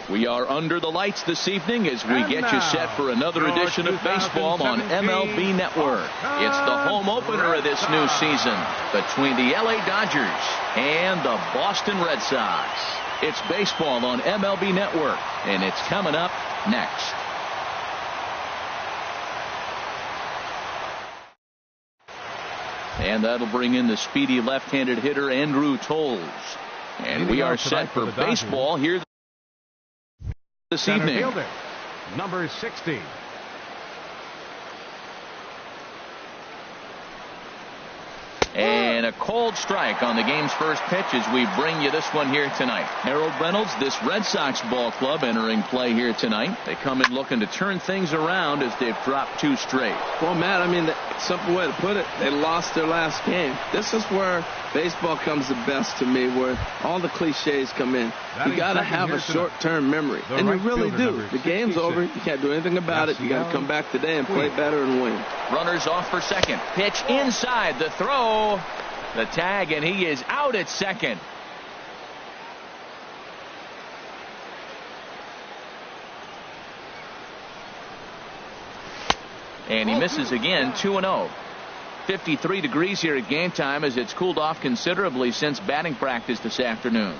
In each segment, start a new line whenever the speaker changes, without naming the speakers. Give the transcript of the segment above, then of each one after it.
We are under the lights this evening as we get you set for another edition of baseball on MLB Network. It's the home opener of this new season between the LA Dodgers and the Boston Red Sox. It's baseball on MLB Network, and it's coming up next. And that'll bring in the speedy left-handed hitter Andrew Toles. And we are set for baseball here this evening.
Fielder, number 60.
And a cold strike on the game's first pitch as we bring you this one here tonight. Harold Reynolds, this Red Sox ball club entering play here tonight. They come in looking to turn things around as they've dropped 2 straight.
Well, Matt, I mean, the simple way to put it, they lost their last game. This is where baseball comes the best to me, where all the cliches come in. You got to have a short-term memory, and you really do. The game's over. You can't do anything about it. You got to come back today and play better and win.
Runners off for second. Pitch inside. The throw. The tag, and he is out at second. And he misses again, 2-0. 53 degrees here at game time as it's cooled off considerably since batting practice this afternoon.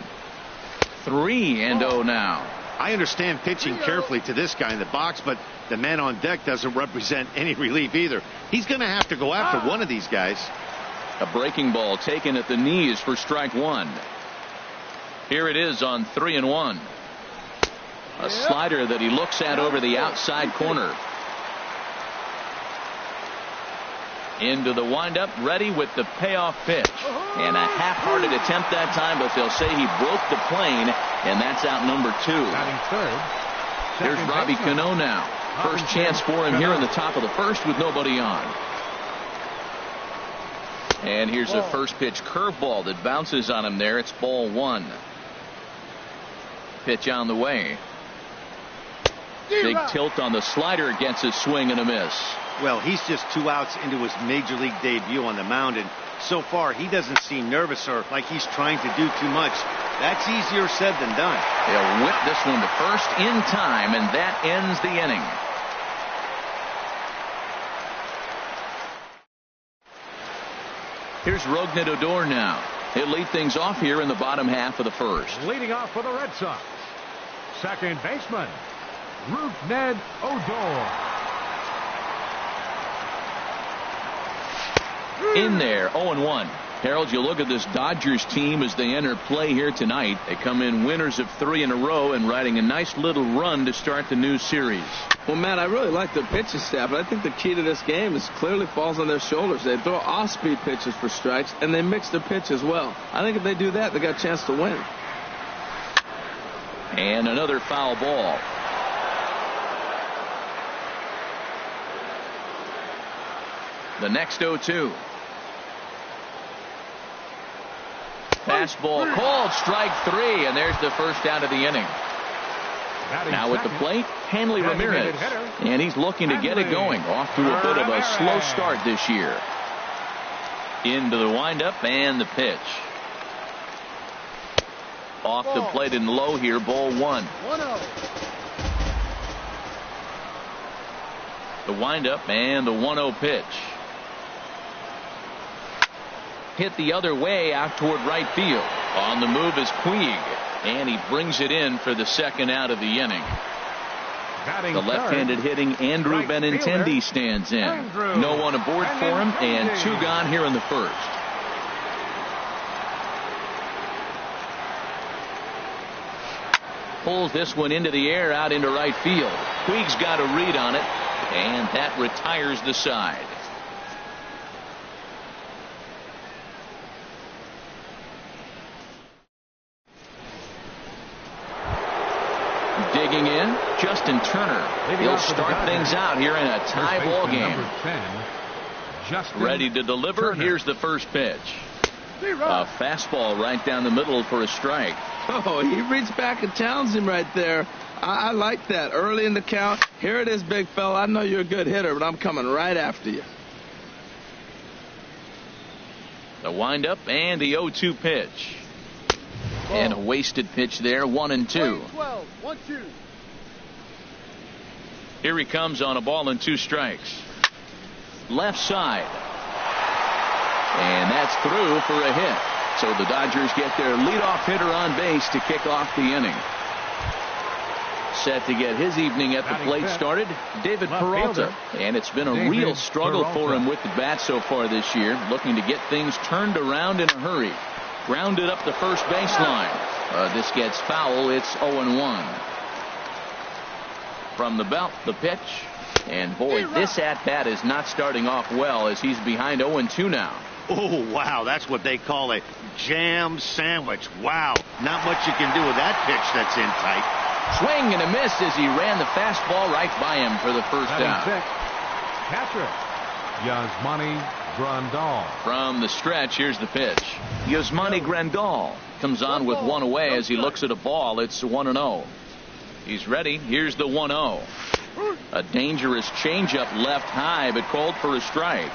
3-0 now.
I understand pitching carefully to this guy in the box, but the man on deck doesn't represent any relief either. He's going to have to go after one of these guys.
A breaking ball taken at the knees for strike 1. Here it is on 3-1. A slider that he looks at over the outside corner. Into the windup, ready with the payoff pitch. And a half-hearted attempt that time, but they'll say he broke the plane, and that's out number 2. Here's Robbie Cano now. First chance for him here in the top of the first with nobody on. And here's a first pitch curveball that bounces on him there. It's ball 1. Pitch on the way. Big tilt on the slider, gets a swing and a miss.
Well, he's just 2 outs into his major league debut on the mound, and so far he doesn't seem nervous or like he's trying to do too much. That's easier said than done.
They'll whip this one to first in time, and that ends the inning. Here's Rougned Odor now. He'll lead things off here in the bottom half of the first.
Leading off for the Red Sox, second baseman, Rougned Odor.
In there, 0-1. Harold, you look at this Dodgers team as they enter play here tonight. They come in winners of 3 in a row and riding a nice little run to start the new series.
Well, Matt, I really like their pitching staff, but I think the key to this game is clearly falls on their shoulders. They throw off-speed pitches for strikes, and they mix their pitch as well. I think if they do that, they got a chance to win.
And another foul ball. The next 0-2. Fastball called, strike 3, and there's the first out of the inning. Now at the plate, Hanley Ramirez, and he's looking to get it going. Off to a bit of a slow start this year. Into the windup and the pitch. Off the plate and low here, ball 1. The windup and the 1-0 pitch. Hit the other way out toward right field. On the move is Puig, and he brings it in for the second out of the inning. The left-handed hitting Andrew Benintendi stands in. No one aboard for him, and 2 gone here in the first. Pulls this one into the air out into right field. Puig's got a read on it, and that retires the side. Digging in, Justin Turner. He'll start things out here in a tie ball game. Ready to deliver. Here's the first pitch. A fastball right down the middle for a strike.
Oh, he reached back and challenged him right there. I like that. Early in the count. Here it is, big fella. I know you're a good hitter, but I'm coming right after you.
The windup and the 0-2 pitch. And a wasted pitch there, 1-2.
1-2.
Here he comes on a ball and 2 strikes. Left side. And that's through for a hit. So the Dodgers get their leadoff hitter on base to kick off the inning. Set to get his evening at the plate started, David Peralta. And it's been a real struggle for him with the bat so far this year, looking to get things turned around in a hurry. Grounded up the first baseline. This gets foul. It's 0-1. From the belt, the pitch. And boy, this at-bat is not starting off well as he's behind 0-2 now.
Oh, wow, that's what they call a jam sandwich. Wow, not much you can do with that pitch that's in tight.
Swing and a miss as he ran the fastball right by him for the first out.
Catcher, Yasmani Grandal.
From the stretch, here's the pitch. Yasmani Grandal comes on with 1 away as he looks at a ball. It's 1-0. He's ready. Here's the 1-0. A dangerous changeup left high, but called for a strike.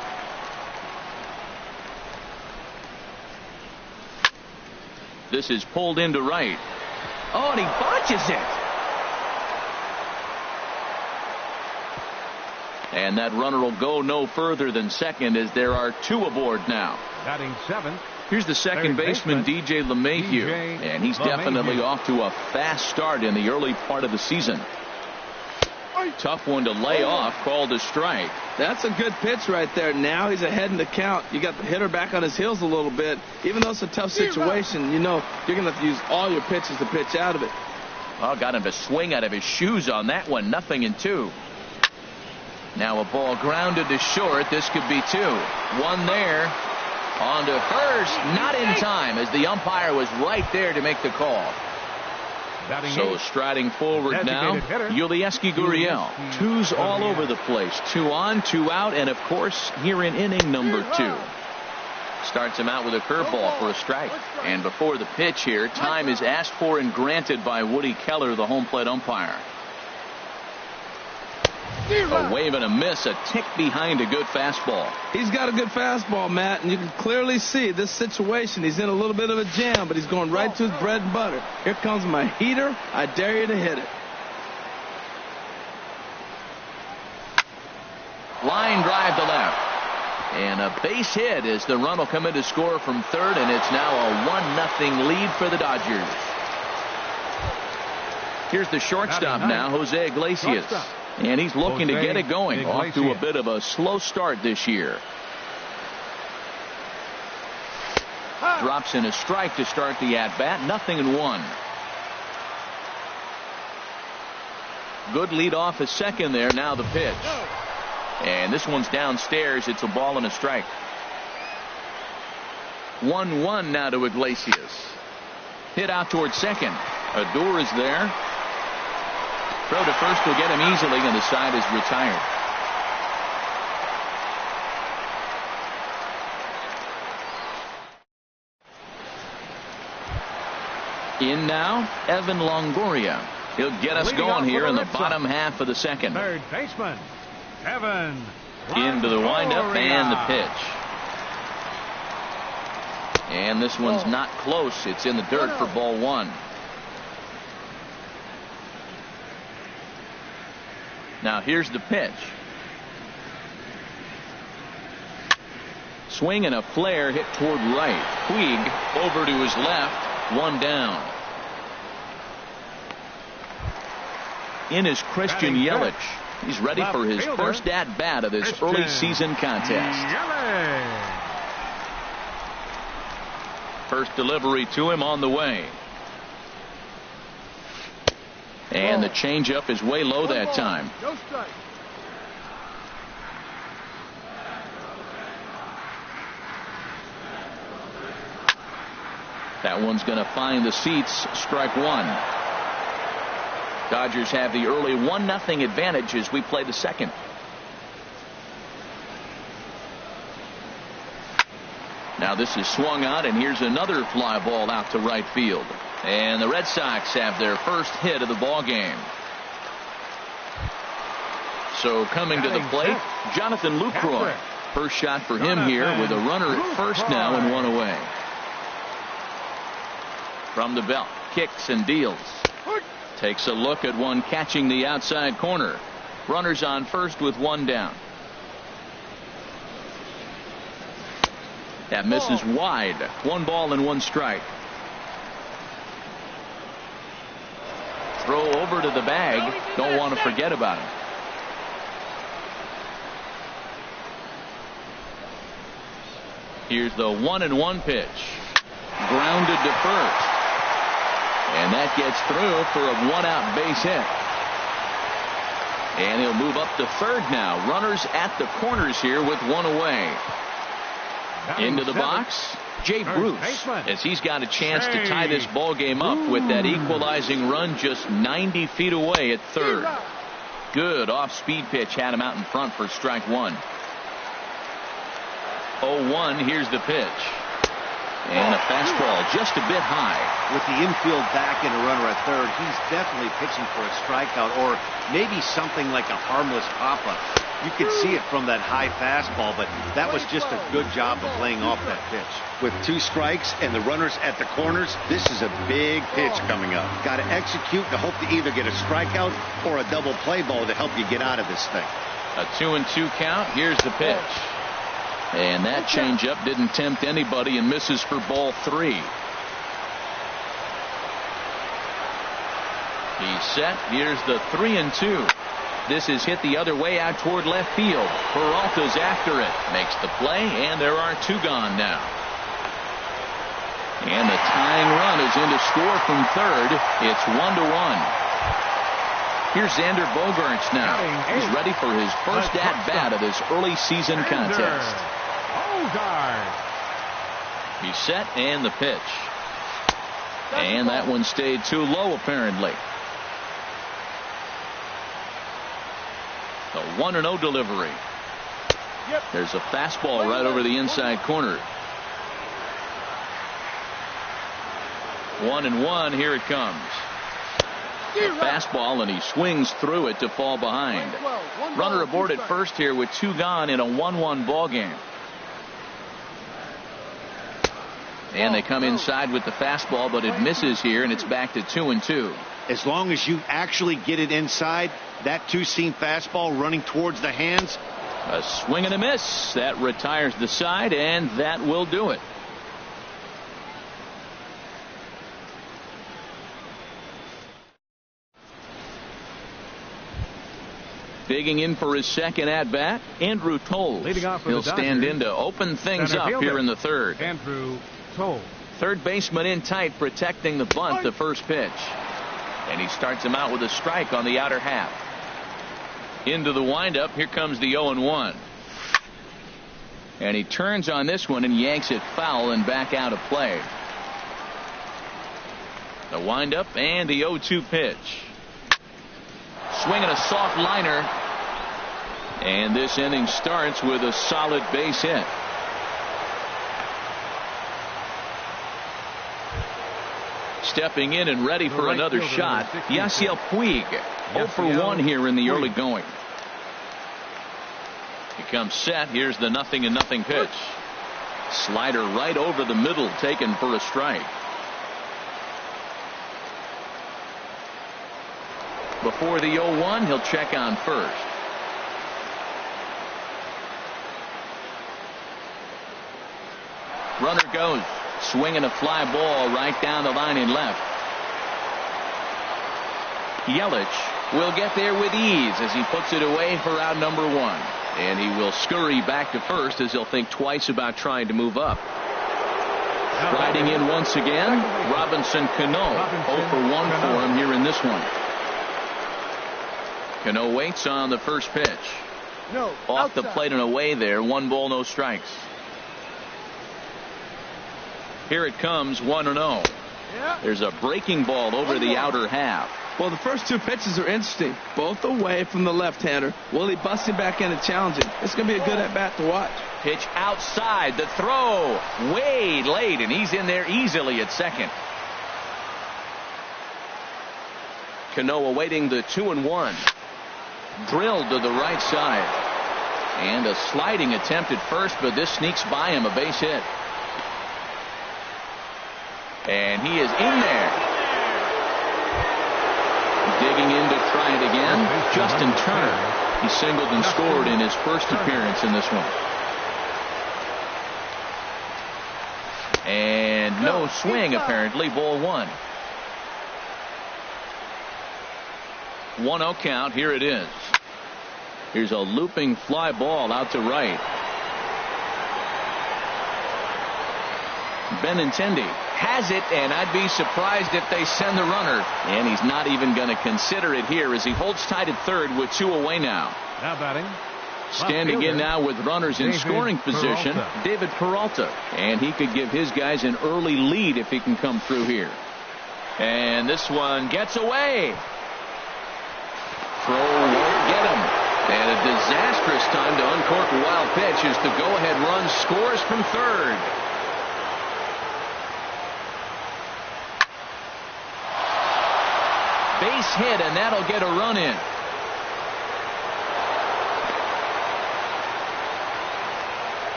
This is pulled into right. Oh, and he botches it. And that runner will go no further than second as there are 2 aboard now.
Batting 7th.
Here's the second baseman, DJ LeMahieu. And he's definitely off to a fast start in the early part of the season. Tough one to lay off, called a strike.
That's a good pitch right there. Now he's ahead in the count. You got the hitter back on his heels a little bit. Even though it's a tough situation, you know you're going to have to use all your pitches to pitch out of it.
Oh, got him to swing out of his shoes on that one. 0-2. Now a ball grounded to short. This could be 2. 1 there. On to first. Not in time as the umpire was right there to make the call. So striding forward now, Yulieski Gurriel. 2s all over the place. 2 on, 2 out, and of course here in inning number 2. Starts him out with a curveball for a strike. And before the pitch here, time is asked for and granted by Woody Keller, the home plate umpire. A wave and a miss, a tick behind a good fastball.
He's got a good fastball, Matt, and you can clearly see this situation. He's in a little bit of a jam, but he's going right to his bread and butter. Here comes my heater. I dare you to hit it.
Line drive to left. And a base hit as the run will come in to score from third, and it's now a 1-0 lead for the Dodgers. Here's the shortstop now, Jose Iglesias. And he's looking to get it going. Off to a bit of a slow start this year. Drops in a strike to start the at-bat. 0-1. Good lead off a second there. Now the pitch. And this one's downstairs. It's a ball and a strike. 1-1 now to Iglesias. Hit out towards second. Odor is there. Throw to first will get him easily, and the side is retired. In now, Evan Longoria. He'll get us going here in the bottom half of the second.
Third baseman, Evan Longoria.
Into the windup and the pitch. And this one's not close. It's in the dirt for ball 1. Now here's the pitch. Swing and a flare hit toward right. Puig over to his left. 1 down. In is Christian Yelich. He's ready for his first at-bat of this early season contest. First delivery to him on the way. And the changeup is way low that time.
No strike.
That one's going to find the seats. Strike 1. Dodgers have the early 1-0 advantage as we play the second. Now this is swung out, and here's another fly ball out to right field. And the Red Sox have their first hit of the ball game. So coming to the plate, Jonathan Lucroy. first shot for him here with a runner at first now and one away. From the belt, kicks and deals. Takes a look at one catching the outside corner. Runners on first with one down. That misses wide. 1 ball and 1 strike. Throw over to the bag. Don't want to forget about him. Here's the 1-1 pitch. Grounded to first. And that gets through for a 1-out base hit. And he'll move up to third now. Runners at the corners here with 1 away. Into the box, Jay Bruce, as he's got a chance to tie this ball game up with that equalizing run just 90 feet away at third. Good off-speed pitch had him out in front for strike 1. 0-1, here's the pitch. And a fastball just a bit high.
With the infield back and a runner at third, he's definitely pitching for a strikeout or maybe something like a harmless pop-up. You could see it from that high fastball, but that was just a good job of laying off that pitch. With 2 strikes and the runners at the corners, this is a big pitch coming up. Got to execute and hope to either get a strikeout or a double play ball to help you get out of this thing.
A 2-2 count. Here's the pitch. And that changeup didn't tempt anybody and misses for ball 3. He's set. Here's the 3-2. This is hit the other way out toward left field. Peralta's after it. Makes the play, and there are 2 gone now. And the tying run is in to score from third. It's 1-1. Here's Xander Bogaerts now. He's ready for his first at-bat of this early season contest. He's set, and the pitch. And that one stayed too low, apparently. The 1-0 delivery. There's a fastball right over the inside corner. 1-1. Here it comes. A fastball, and he swings through it to fall behind. Runner aboard at first here with 2 gone in a 1-1 ball game. And they come inside with the fastball, but it misses here, and it's back to 2-2.
As long as you actually get it inside, that 2-seam fastball running towards the hands.
A swing and a miss. That retires the side, and that will do it. Digging in for his second at-bat, Andrew Toles. He'll stand in to open things up here in the third.
Andrew Toles.
Third baseman in tight, protecting the bunt, the first pitch. And he starts him out with a strike on the outer half. Into the windup. Here comes the 0-1. And he turns on this one and yanks it foul and back out of play. The windup and the 0-2 pitch. Swinging a soft liner. And this inning starts with a solid base hit. Stepping in and ready for another shot, Yasiel Puig. 0 for 1 here in the early going. He comes set. Here's the 0-0 pitch. Slider right over the middle, taken for a strike. Before the 0-1, he'll check on first. Runner goes. Swinging a fly ball right down the line in left. Yelich will get there with ease as he puts it away for out number 1. And he will scurry back to first as he'll think twice about trying to move up. Riding in once again, Robinson Cano. 0 for 1 for him here in this one. Cano waits on the first pitch. Off the plate and away there. 1 ball, no strikes. Here it comes, 1-0. There's a breaking ball over the outer half.
Well, the first 2 pitches are interesting. Both away from the left-hander. Willie busting back in and challenging. It's going to be a good at-bat to watch.
Pitch outside. The throw way late, and he's in there easily at second. Cano awaiting the 2-1. Drilled to the right side. And a sliding attempt at first, but this sneaks by him, a base hit. And he is in there. Digging in to try it again, Justin Turner. He singled and scored in his first appearance in this one. And no swing, apparently. Ball one. 1-0 count. Here it is. Here's a looping fly ball out to right. Benintendi has it, and I'd be surprised if they send the runner. And he's not even going to consider it here as he holds tight at third with 2 away now.
Now batting.
Standing in now with runners in scoring position, David Peralta. And he could give his guys an early lead if he can come through here. And this one gets away. Throw won't get him. And a disastrous time to uncork a wild pitch as the go-ahead run scores from third. Base hit, and that'll get a run in.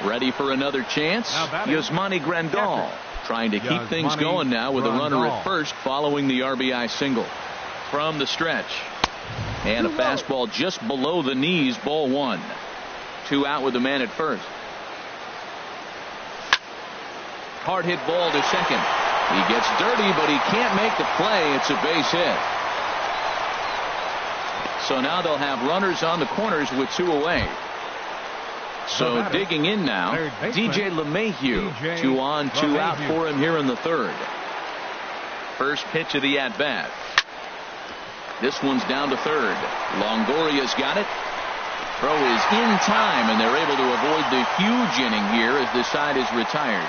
Ready for another chance? Yasmani Grandal trying to keep things going now with a runner at first following the RBI single. From the stretch. And a fastball just below the knees, ball one. 2 out with the man at first. Hard hit ball to second. He gets dirty, but he can't make the play. It's a base hit. So now they'll have runners on the corners with 2 away. So digging in now, DJ LeMahieu. 2 on, 2 out for him here in the third. First pitch of the at-bat. This one's down to third. Longoria's got it. Throw is in time, and they're able to avoid the huge inning here as the side is retired.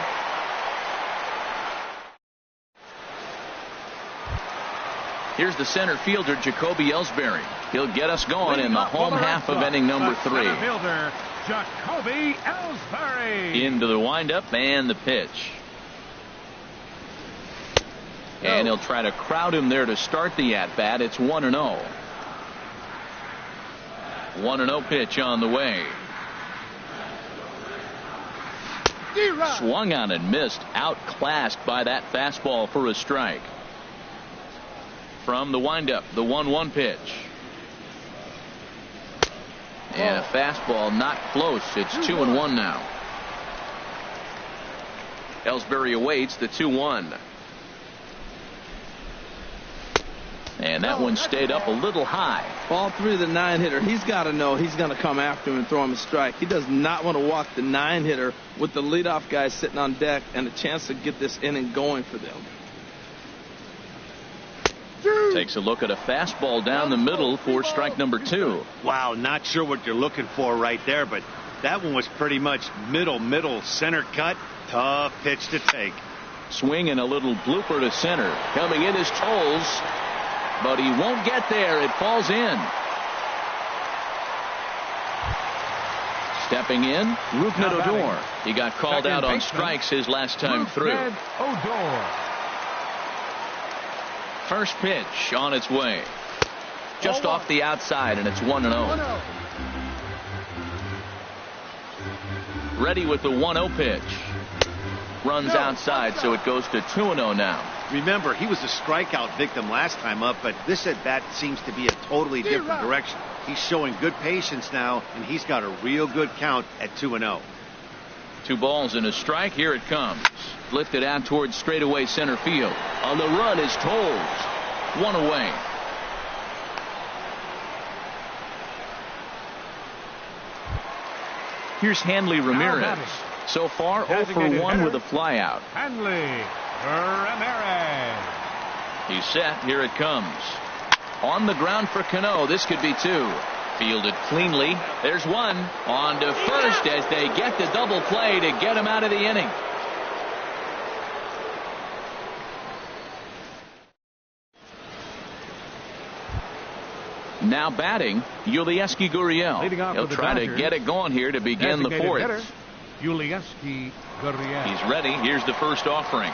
Here's the center fielder, Jacoby Ellsbury. He'll get us going in the home half of inning number 3.
Center fielder, Jacoby Ellsbury.
Into the windup and the pitch. And he'll try to crowd him there to start the at-bat. It's 1-0. 1-0 pitch on the way. Swung on and missed. Outclassed by that fastball for a strike. From the windup, the 1-1 pitch. And a fastball not close. It's 2-1 now. Ellsbury awaits the 2-1. And that one stayed up a little high.
Ball 3 of the 9-hitter. He's got to know he's going to come after him and throw him a strike. He does not want to walk the 9-hitter with the leadoff guy sitting on deck and a chance to get this inning going for them.
Takes a look at a fastball down the middle for strike number 2.
Wow, not sure what you're looking for right there, but that one was pretty much middle center cut. Tough pitch to take.
Swing and a little blooper to center. Coming in is Tolles, but he won't get there. It falls in. Stepping in, Rougned Odor. He got called out on strikes his last time through.
Odor.
First pitch on its way. Just off the outside, and it's 1-0. Ready with the 1-0 pitch. Runs outside, so it goes to 2-0 now.
Remember, he was a strikeout victim last time up, but this at-bat seems to be a totally different direction. He's showing good patience now, and he's got a real good count at 2-0.
2 balls and a strike. Here it comes. Lifted out towards straightaway center field. On the run is Tolles. 1 away. Here's Hanley Ramirez. So far, 0 for 1 with a flyout.
Hanley Ramirez.
He's set. Here it comes. On the ground for Cano. This could be 2. Fielded cleanly. There's 1. On to first as they get the double play to get him out of the inning. Now batting, Yulieski Gurriel. He'll try to get it going here to begin the 4th.
Yulieski Gurriel.
He's ready. Here's the first offering.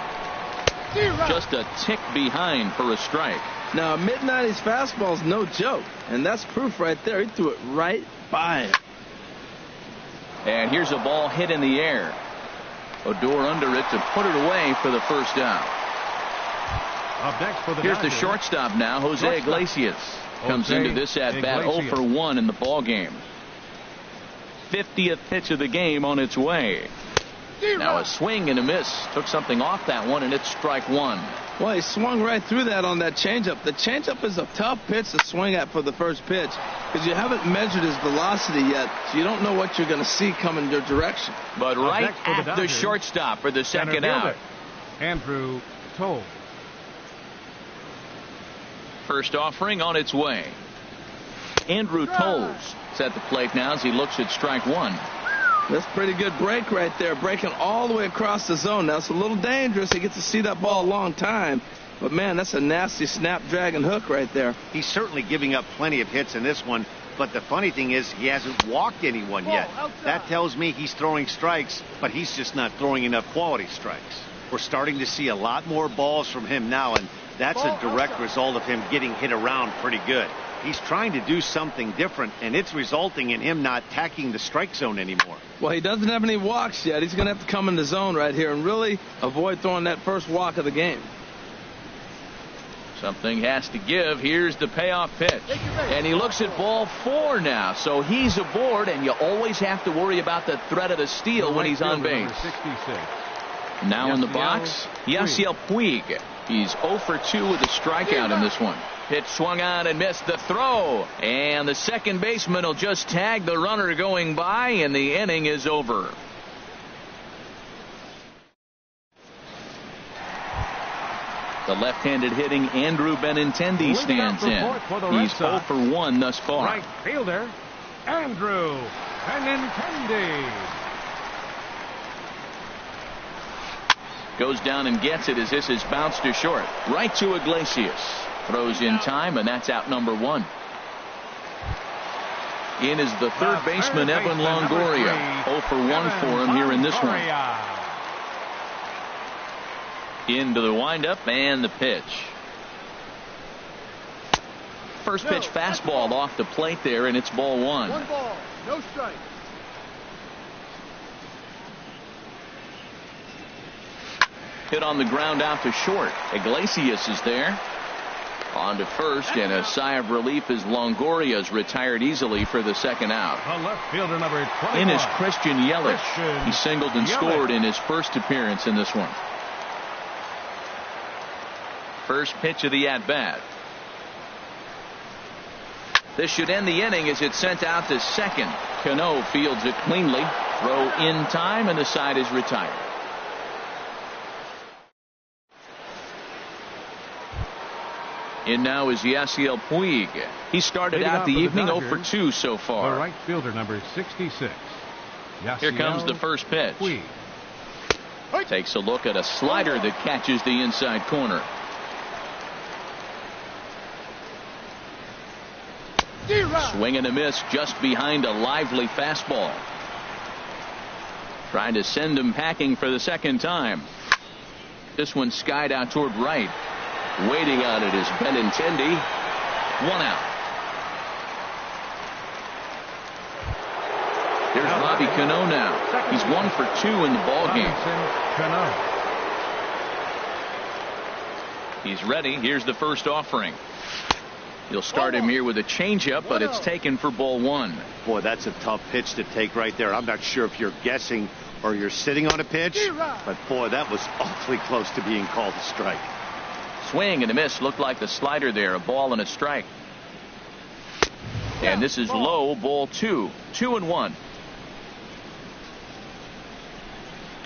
Just a tick behind for a strike.
Now, a mid-90s fastball is no joke, and that's proof right there. He threw it right by him.
And here's a ball hit in the air. Odor under it to put it away for the first down.
Up next for the
Here's the
Dodgers,
shortstop now, Jose Iglesias. Comes into this at-bat 0 for 1 in the ball game. 50th pitch of the game on its way. Now a swing and a miss. Took something off that one, and it's strike one.
Well, he swung right through that on that changeup. The changeup is a tough pitch to swing at for the first pitch because you haven't measured his velocity yet, so you don't know what you're going to see coming your direction.
But right at the shortstop for the second out.
Andrew Toll.
First offering on its way. Andrew Tolles at the plate now as he looks at strike one.
That's a pretty good break right there, breaking all the way across the zone. Now, it's a little dangerous. He gets to see that ball a long time. But, man, that's a nasty snapdragon hook right there.
He's certainly giving up plenty of hits in this one. But the funny thing is he hasn't walked anyone yet. That tells me he's throwing strikes, but he's just not throwing enough quality strikes. We're starting to see a lot more balls from him now, and that's a direct result of him getting hit around pretty good. He's trying to do something different, and it's resulting in him not attacking the strike zone anymore.
Well, he doesn't have any walks yet. He's going to have to come in the zone right here and really avoid throwing that first walk of the game.
Something has to give. Here's the payoff pitch. And he looks at ball 4 now. So he's aboard, and you always have to worry about the threat of the steal when he's on base. Now in the box, Yasiel Puig. He's 0 for 2 with a strikeout in this one. Pitch swung on and missed the throw. And the second baseman will just tag the runner going by, and the inning is over. The left-handed hitting Andrew Benintendi stands in. He's 0 for 1 thus far.
Right fielder, Andrew Benintendi.
Goes down and gets it as this is bounced to short. Right to Iglesias. Throws in time, and that's out number 1. In is the third baseman, Evan Longoria. 0 for 1 for him here in this one. Into the windup and the pitch. First pitch fastball off the plate there, and it's ball 1.
1 ball, no strike.
Hit on the ground out to short. Iglesias is there. On to first, and a sigh of relief as Longoria's retired easily for the second out.
The left fielder, number 21.
In is Christian Yelich. He singled and scored in his first appearance in this one. First pitch of the at-bat. This should end the inning as it's sent out to second. Cano fields it cleanly. Throw in time, and the side is retired. In now is Yasiel Puig. He started out the evening 0 for 2 so far.
The right fielder, number 66.
Here comes the first pitch.
Puig.
Takes a look at a slider that catches the inside corner. Swing and a miss just behind a lively fastball. Trying to send him packing for the second time. This one skied out toward right. Waiting on it is Benintendi. 1 out. Here's Robbie Cano now. He's 1 for 2 in the ball game. He's ready. Here's the first offering. You'll start him here with a changeup, but it's taken for ball 1.
Boy, that's a tough pitch to take right there. I'm not sure if you're guessing or you're sitting on a pitch, but boy, that was awfully close to being called a strike.
Swing and a miss. Looked like the slider there. A ball and a strike. And this is low. Ball 2. 2-1.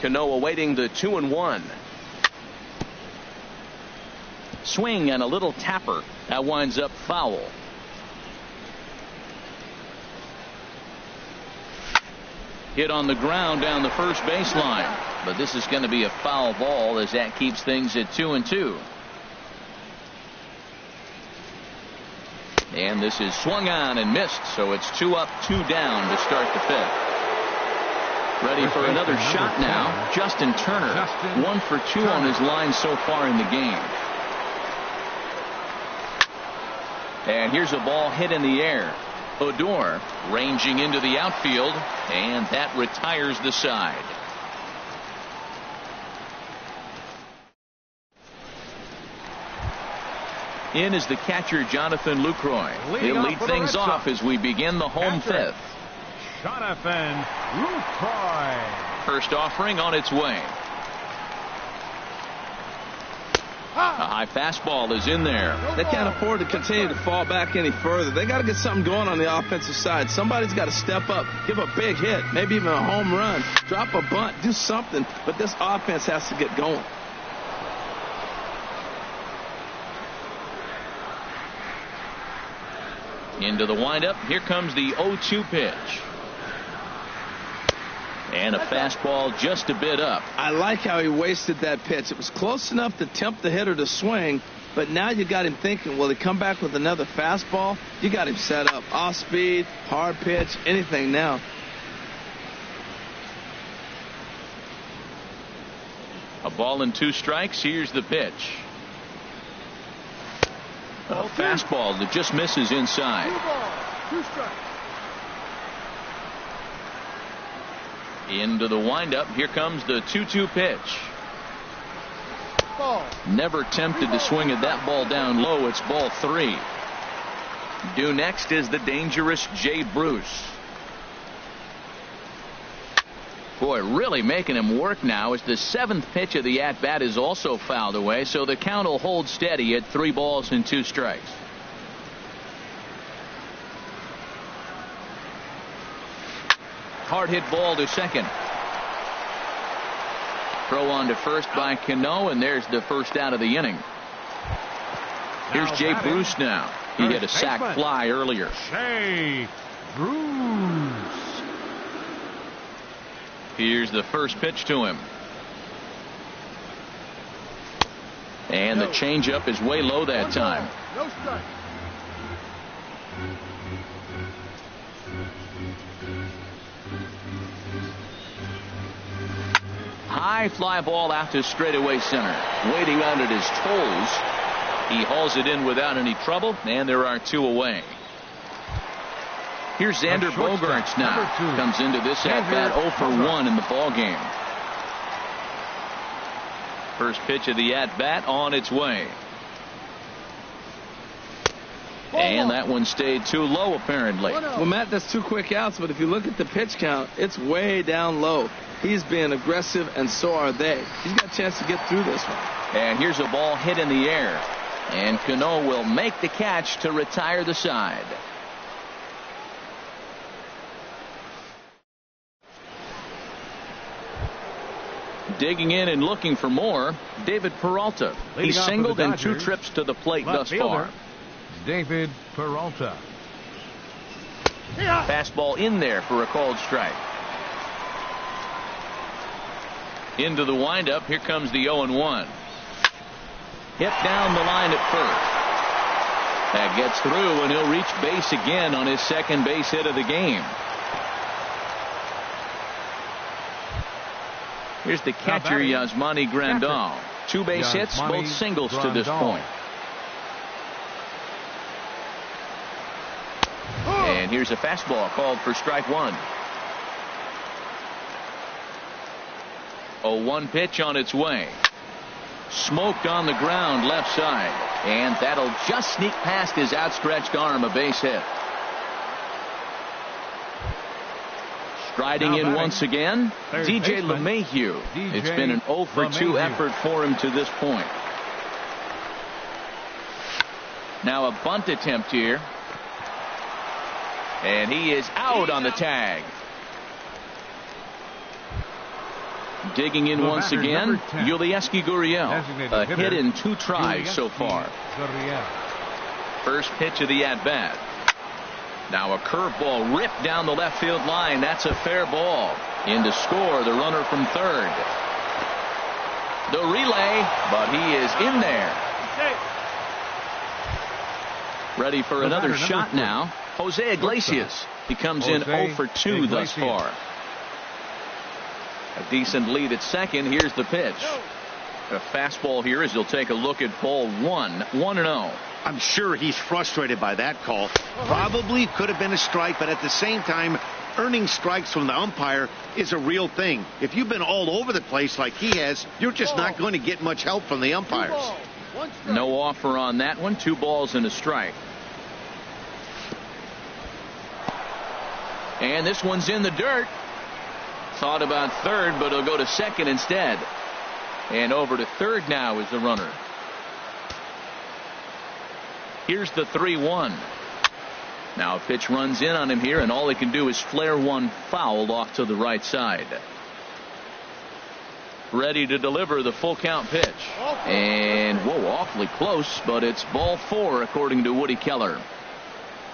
Cano awaiting the 2-1. Swing and a little tapper. That winds up foul. Hit on the ground down the first baseline. But this is going to be a foul ball as that keeps things at 2-2. And this is swung on and missed, so it's 2 up, 2 down to start the 5th. Ready for another shot now. Justin Turner, 1 for 2 on his line so far in the game. And here's a ball hit in the air. Odor ranging into the outfield, and that retires the side. In is the catcher, Jonathan Lucroy. He'll lead things off as we begin the home fifth.
Jonathan Lucroy.
First offering on its way. A high fastball is in there.
They can't afford to continue to fall back any further. They got to get something going on the offensive side. Somebody's got to step up, give a big hit, maybe even a home run, drop a bunt, do something. But this offense has to get going.
Into the windup. Here comes the 0-2 pitch. And a fastball just a bit up.
I like how he wasted that pitch. It was close enough to tempt the hitter to swing, but now you got him thinking, will he come back with another fastball? You got him set up. Off speed, hard pitch, anything now.
A ball and 2 strikes. Here's the pitch. A fastball that just misses inside.
2 strikes.
Into the windup. Here comes the 2-2 pitch.
Ball.
Never tempted to swing at that ball down low. It's ball 3. Due next is the dangerous Jay Bruce. Boy, really making him work now as the 7th pitch of the at-bat is also fouled away, so the count will hold steady at 3 balls and 2 strikes. Hard hit ball to second. Throw on to first by Cano, and there's the first out of the inning. Here's Jay Bruce now. He hit a sac fly earlier.
Jay Bruce.
Here's the first pitch to him. And the changeup is way low that time.
No strike.
High fly ball out to straightaway center. Waiting on it is Toles. He hauls it in without any trouble, and there are 2 away. Here's Xander Bogaerts now. Comes into this at-bat 0 for 1 in the ballgame. First pitch of the at-bat on its way. And that one stayed too low, apparently.
Well, Matt, that's 2 quick outs, but if you look at the pitch count, it's way down low. He's being aggressive, and so are they. He's got a chance to get through this one.
And here's a ball hit in the air. And Cano will make the catch to retire the side. Digging in and looking for more, David Peralta. He's singled in 2 trips to the plate thus far.
David Peralta.
Fastball in there for a called strike. Into the windup. Here comes the 0-1. Hit down the line at first. That gets through, and he'll reach base again on his second base hit of the game. Here's the catcher, Yasmani Grandal. 2 base hits, both singles to this point. And here's a fastball called for strike 1. 0-1 pitch on its way. Smoked on the ground left side. And that'll just sneak past his outstretched arm, a base hit. Striding in once again, DJ LeMahieu. It's been an 0 for 2 effort for him to this point. Now a bunt attempt here. And he is out on the tag. Digging in once again, Yulieski Gurriel. A hit in 2 tries so far. First pitch of the at-bat. Now a curveball ripped down the left field line. That's a fair ball. In to score, the runner from third. The relay, but he is in there. Ready for another shot now. Jose Iglesias. He comes in 0 for 2 thus far. A decent lead at second. Here's the pitch. A fastball here as he'll take a look at ball 1. 1-0.
I'm sure he's frustrated by that call. Probably could have been a strike, but at the same time, earning strikes from the umpire is a real thing. If you've been all over the place like he has, you're just not going to get much help from the umpires.
No offer on that one. 2 balls and a strike. And this one's in the dirt. Thought about third, but it'll go to second instead. And over to third now is the runner. Here's the 3-1. Now a pitch runs in on him here, and all he can do is flare one foul off to the right side. Ready to deliver the full count pitch. And whoa, awfully close, but it's ball 4 according to Woody Keller.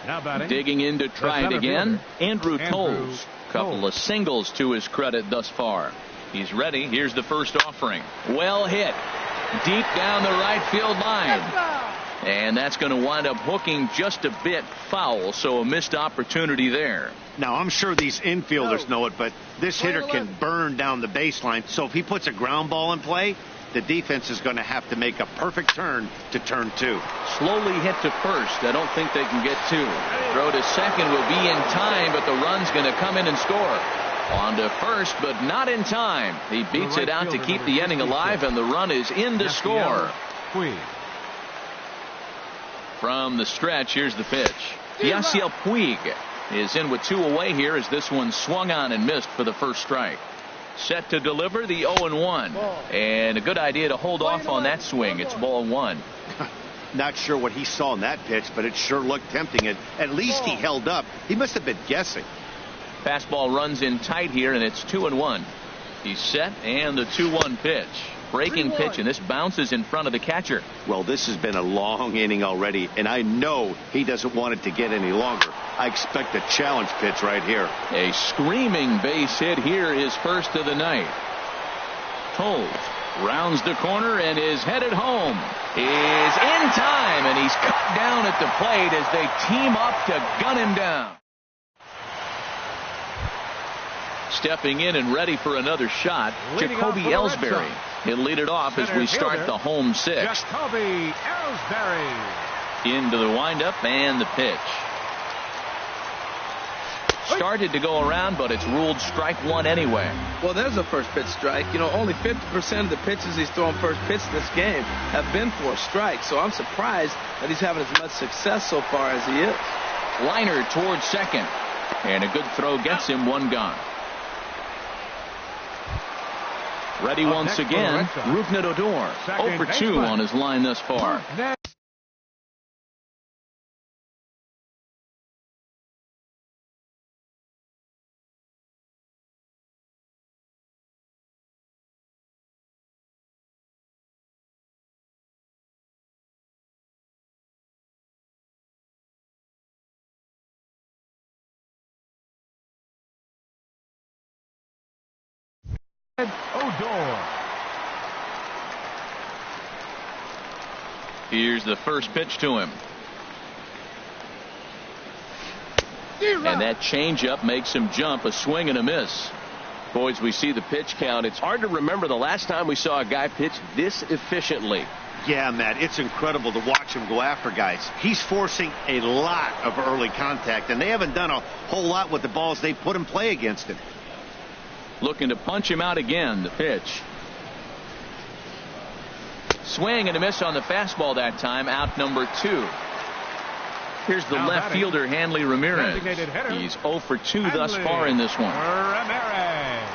Now batting.
Digging in to try it again, Andrew Tolles. Couple of singles to his credit thus far. He's ready. Here's the first offering. Well hit. Deep down the right field line. And that's going to wind up hooking just a bit foul, so a missed opportunity there.
Now, I'm sure these infielders know it, but this hitter can burn down the baseline. So if he puts a ground ball in play, the defense is going to have to make a perfect turn to turn 2.
Slowly hit to first. I don't think they can get 2. Throw to second will be in time, but the run's going to come in and score. On to first, but not in time. He beats it out to keep the inning alive, and the run is in to score. From the stretch, here's the pitch. Yasiel Puig is in with 2 away here as this one swung on and missed for the first strike. Set to deliver the 0-1. And a good idea to hold off on that swing. It's ball 1.
Not sure what he saw in that pitch, but it sure looked tempting. At least he held up. He must have been guessing.
Fastball runs in tight here, and it's 2-1. He's set, and the 2-1 pitch. Breaking pitch, and this bounces in front of the catcher.
Well, this has been a long inning already, and I know he doesn't want it to get any longer. I expect a challenge pitch right here.
A screaming base hit here, his first of the night. Tolles rounds the corner and is headed home. Is in time, and he's cut down at the plate as they team up to gun him down. Stepping in and ready for another shot, Jacoby Ellsbury. He'll lead it off as we start the home 6th.
Jacoby Ellsbury.
Into the windup and the pitch. Started to go around, but it's ruled strike 1 anyway.
Well, there's a first pitch strike. You know, only 50% of the pitches he's thrown first pitch this game have been for a strike. So I'm surprised that he's having as much success so far as he is.
Liner towards second. And a good throw gets him 1 gone. Ready once again, Rougned Odor. 0 for 2 on his line thus far.
Odor.
Here's the first pitch to him. And that changeup makes him jump. A swing and a miss. Boys, we see the pitch count. It's hard to remember the last time we saw a guy pitch this efficiently.
Yeah, Matt, it's incredible to watch him go after guys. He's forcing a lot of early contact, and they haven't done a whole lot with the balls they put in play against him.
Looking to punch him out again. The pitch. Swing and a miss on the fastball that time. Out number 2. Here's the left fielder, Hanley Ramirez. He's 0 for 2 thus far in this one.
Ramirez.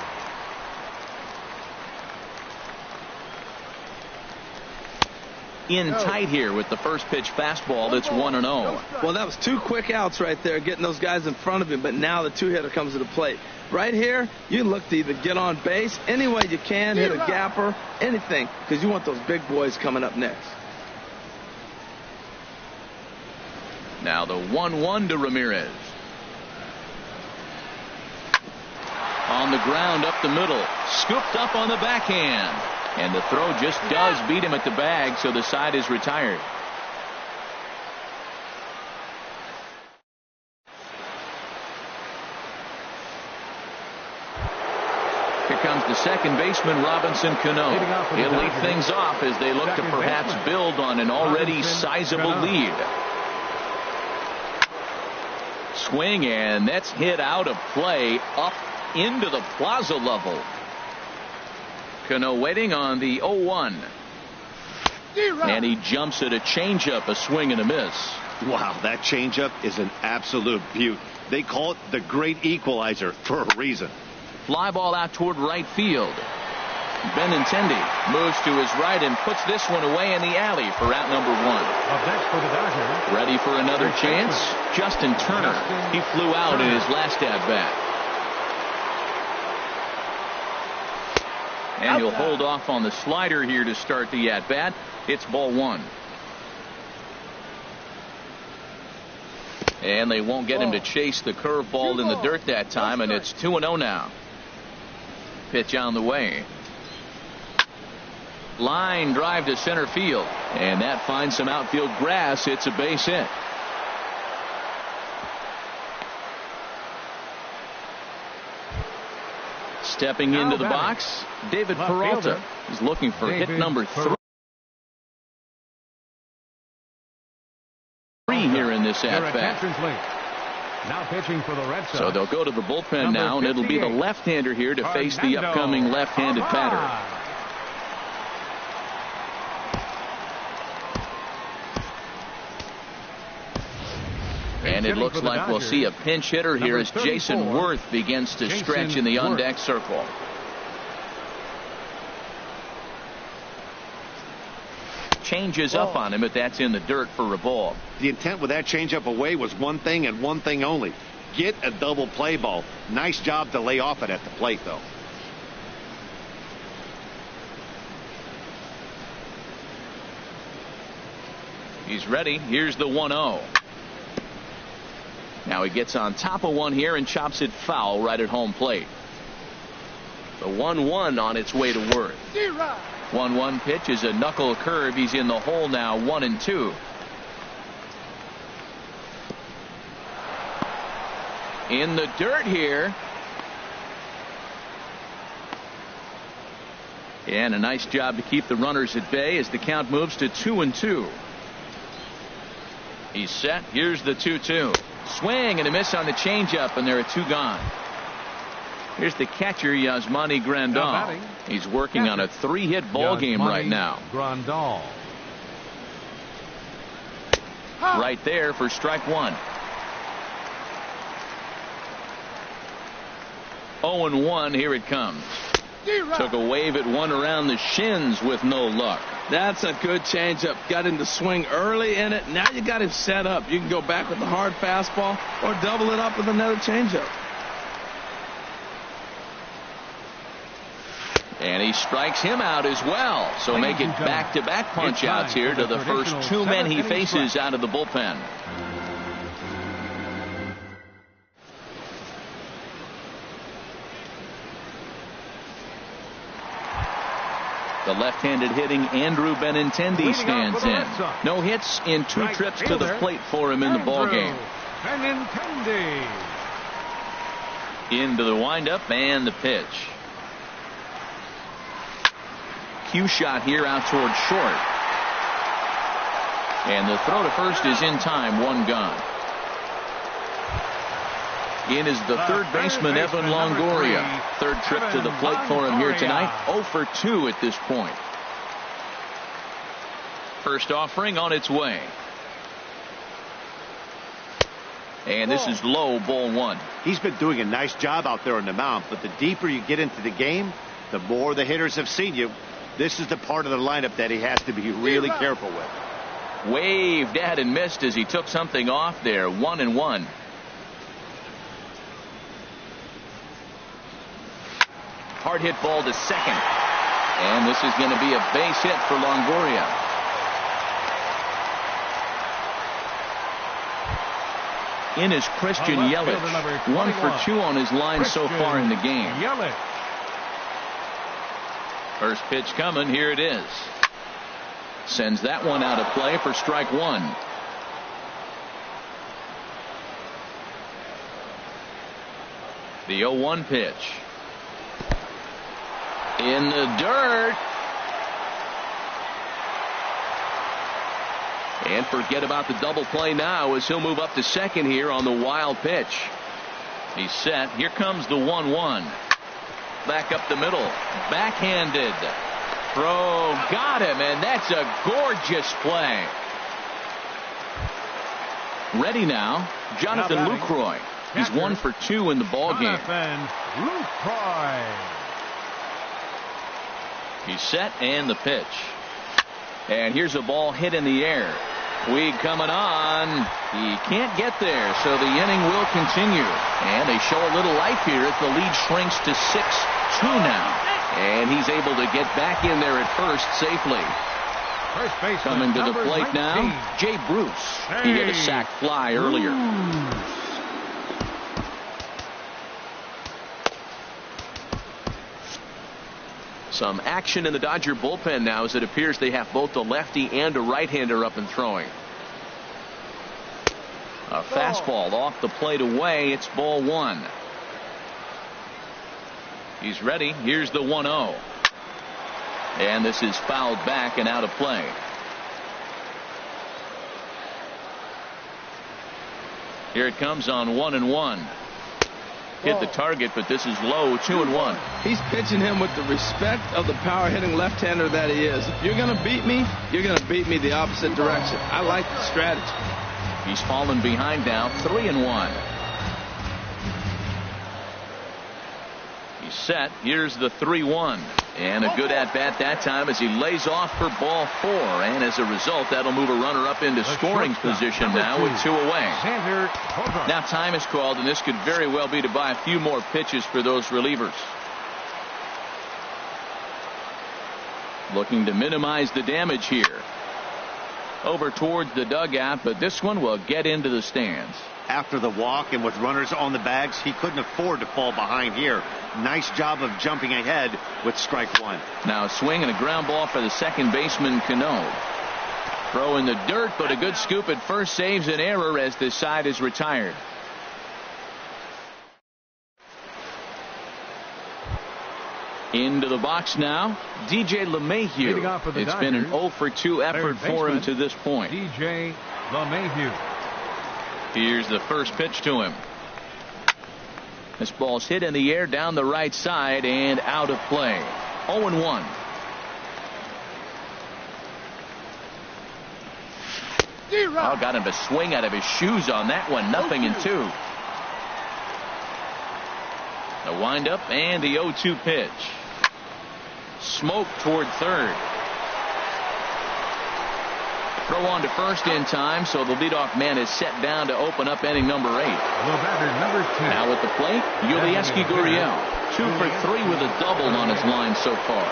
In tight here with the first pitch fastball. That's 1-0.
Well, that was 2 quick outs right there, getting those guys in front of him. But now the 2-hitter comes to the plate. Right here, you look to either get on base any way you can, hit a gapper, anything, because you want those big boys coming up next.
Now the 1-1 to Ramirez. On the ground up the middle. Scooped up on the backhand. And the throw just does beat him at the bag, so the side is retired. Here comes the second baseman, Robinson Cano. He'll lead things off as they look to perhaps build on an already sizable lead. Swing, and that's hit out of play up into the plaza level. Cano waiting on the 0-1. And he jumps at a changeup, a swing and a miss.
Wow, that changeup is an absolute beaut. They call it the great equalizer for a reason.
Fly ball out toward right field. Benintendi moves to his right and puts this one away in the alley for out number 1.
Up next for the Dodgers.
Ready for another chance? Justin Turner. He flew out in his last at-bat. And he'll hold off on the slider here to start the at-bat. It's ball 1. And they won't get him to chase the curveball in the dirt that time, and it's 2-0 now. Pitch on the way. Line drive to center field, and that finds some outfield grass. It's a base hit. Stepping into the box, David Peralta. He's looking for hit number 3 here in this at-bat.
Now pitching for the Red Sox.
So they'll go to the bullpen now, and it'll be the left-hander here to face the upcoming left-handed batter. And it looks like we'll see a pinch hitter here as Jason Worth begins to stretch in the on-deck circle. Changes up on him, but that's in the dirt for a ball.
The intent with that changeup away was one thing and one thing only. Get a double play ball. Nice job to lay off it at the plate, though.
He's ready. Here's the 1-0. Now he gets on top of one here and chops it foul right at home plate. The 1-1 on its way to Worth. 1-1 pitch is a knuckle curve. He's in the hole now, 1-2. In the dirt here. And a nice job to keep the runners at bay as the count moves to 2-2. He's set. Here's the 2-2. Swing and a miss on the changeup, and there are 2 gone. Here's the catcher, Yasmani Grandal. He's working on a 3-hit ball game right now.
Grandal.
Right there for strike 1. 0-1. Here it comes. Took a wave at one around the shins with no luck.
That's a good changeup. Got him to swing early in it. Now you got him set up. You can go back with the hard fastball or double it up with another changeup.
And he strikes him out as well. So make it back-to-back punch-outs here to the first 2 men he faces out of the bullpen. The left-handed hitting Andrew Benintendi stands in. No hits in 2 trips to the plate for him in the ballgame. Into the windup and the pitch. Cue shot here out toward short. And the throw to first is in time, 1 gone. In is the third baseman, Evan Longoria. 3rd trip to the plate for him here tonight. 0 for 2 at this point. First offering on its way. And this is low, ball 1.
He's been doing a nice job out there on the mound, but the deeper you get into the game, the more the hitters have seen you. This is the part of the lineup that he has to be really careful with.
Waved at and missed as he took something off there. 1-1. Hard hit ball to second. And this is going to be a base hit for Longoria. In is Christian Yelich. 1 for 2 on his line so far in the game. First pitch coming. Here it is. Sends that one out of play for strike 1. The 0-1 pitch. In the dirt. And forget about the double play now as he'll move up to second here on the wild pitch. He's set. Here comes the 1-1. Back up the middle. Backhanded. Throw. Got him, and that's a gorgeous play. Ready now, Jonathan Lucroy. He's 1 for 2 in the ballgame. He's set, and the pitch. And here's a ball hit in the air. Weed coming on. He can't get there, so the inning will continue. And they show a little life here as the lead shrinks to 6-2 now. And he's able to get back in there at first safely. Coming to the plate now, Jay Bruce. He hit a sac fly earlier. Some action in the Dodger bullpen now as it appears they have both a lefty and a right-hander up and throwing. A fastball off the plate away. It's ball 1. He's ready. Here's the 1-0. And this is fouled back and out of play. Here it comes on 1-1. Hit the target, but this is low. 2-1.
He's pitching him with the respect of the power hitting left-hander that he is. If you're going to beat me, you're going to beat me the opposite direction. I like the strategy.
He's fallen behind now. 3-1. He's set. Here's the 3-1. And a good at-bat that time as he lays off for ball 4. And as a result, that'll move a runner up into scoring position now with 2 away. Now time is called, and this could very well be to buy a few more pitches for those relievers. Looking to minimize the damage here. Over towards the dugout, but this one will get into the stands.
After the walk and with runners on the bags, he couldn't afford to fall behind here. Nice job of jumping ahead with strike 1.
Now a swing and a ground ball for the second baseman, Cano. Throw in the dirt, but a good scoop at first saves an error as this side is retired. Into the box now, DJ LeMahieu. It's been an 0 for 2 effort for him to this point.
DJ LeMahieu.
Here's the first pitch to him. This ball's hit in the air down the right side and out of play. 0-1. Oh, got him to swing out of his shoes on that one. 0-2. The windup and the 0-2 pitch. Smoke toward third. Throw on to first in time, so the leadoff man is set down to open up inning number 8. Now at the plate, Yulieski Gurriel. 2 for 3 with a double on his line so far.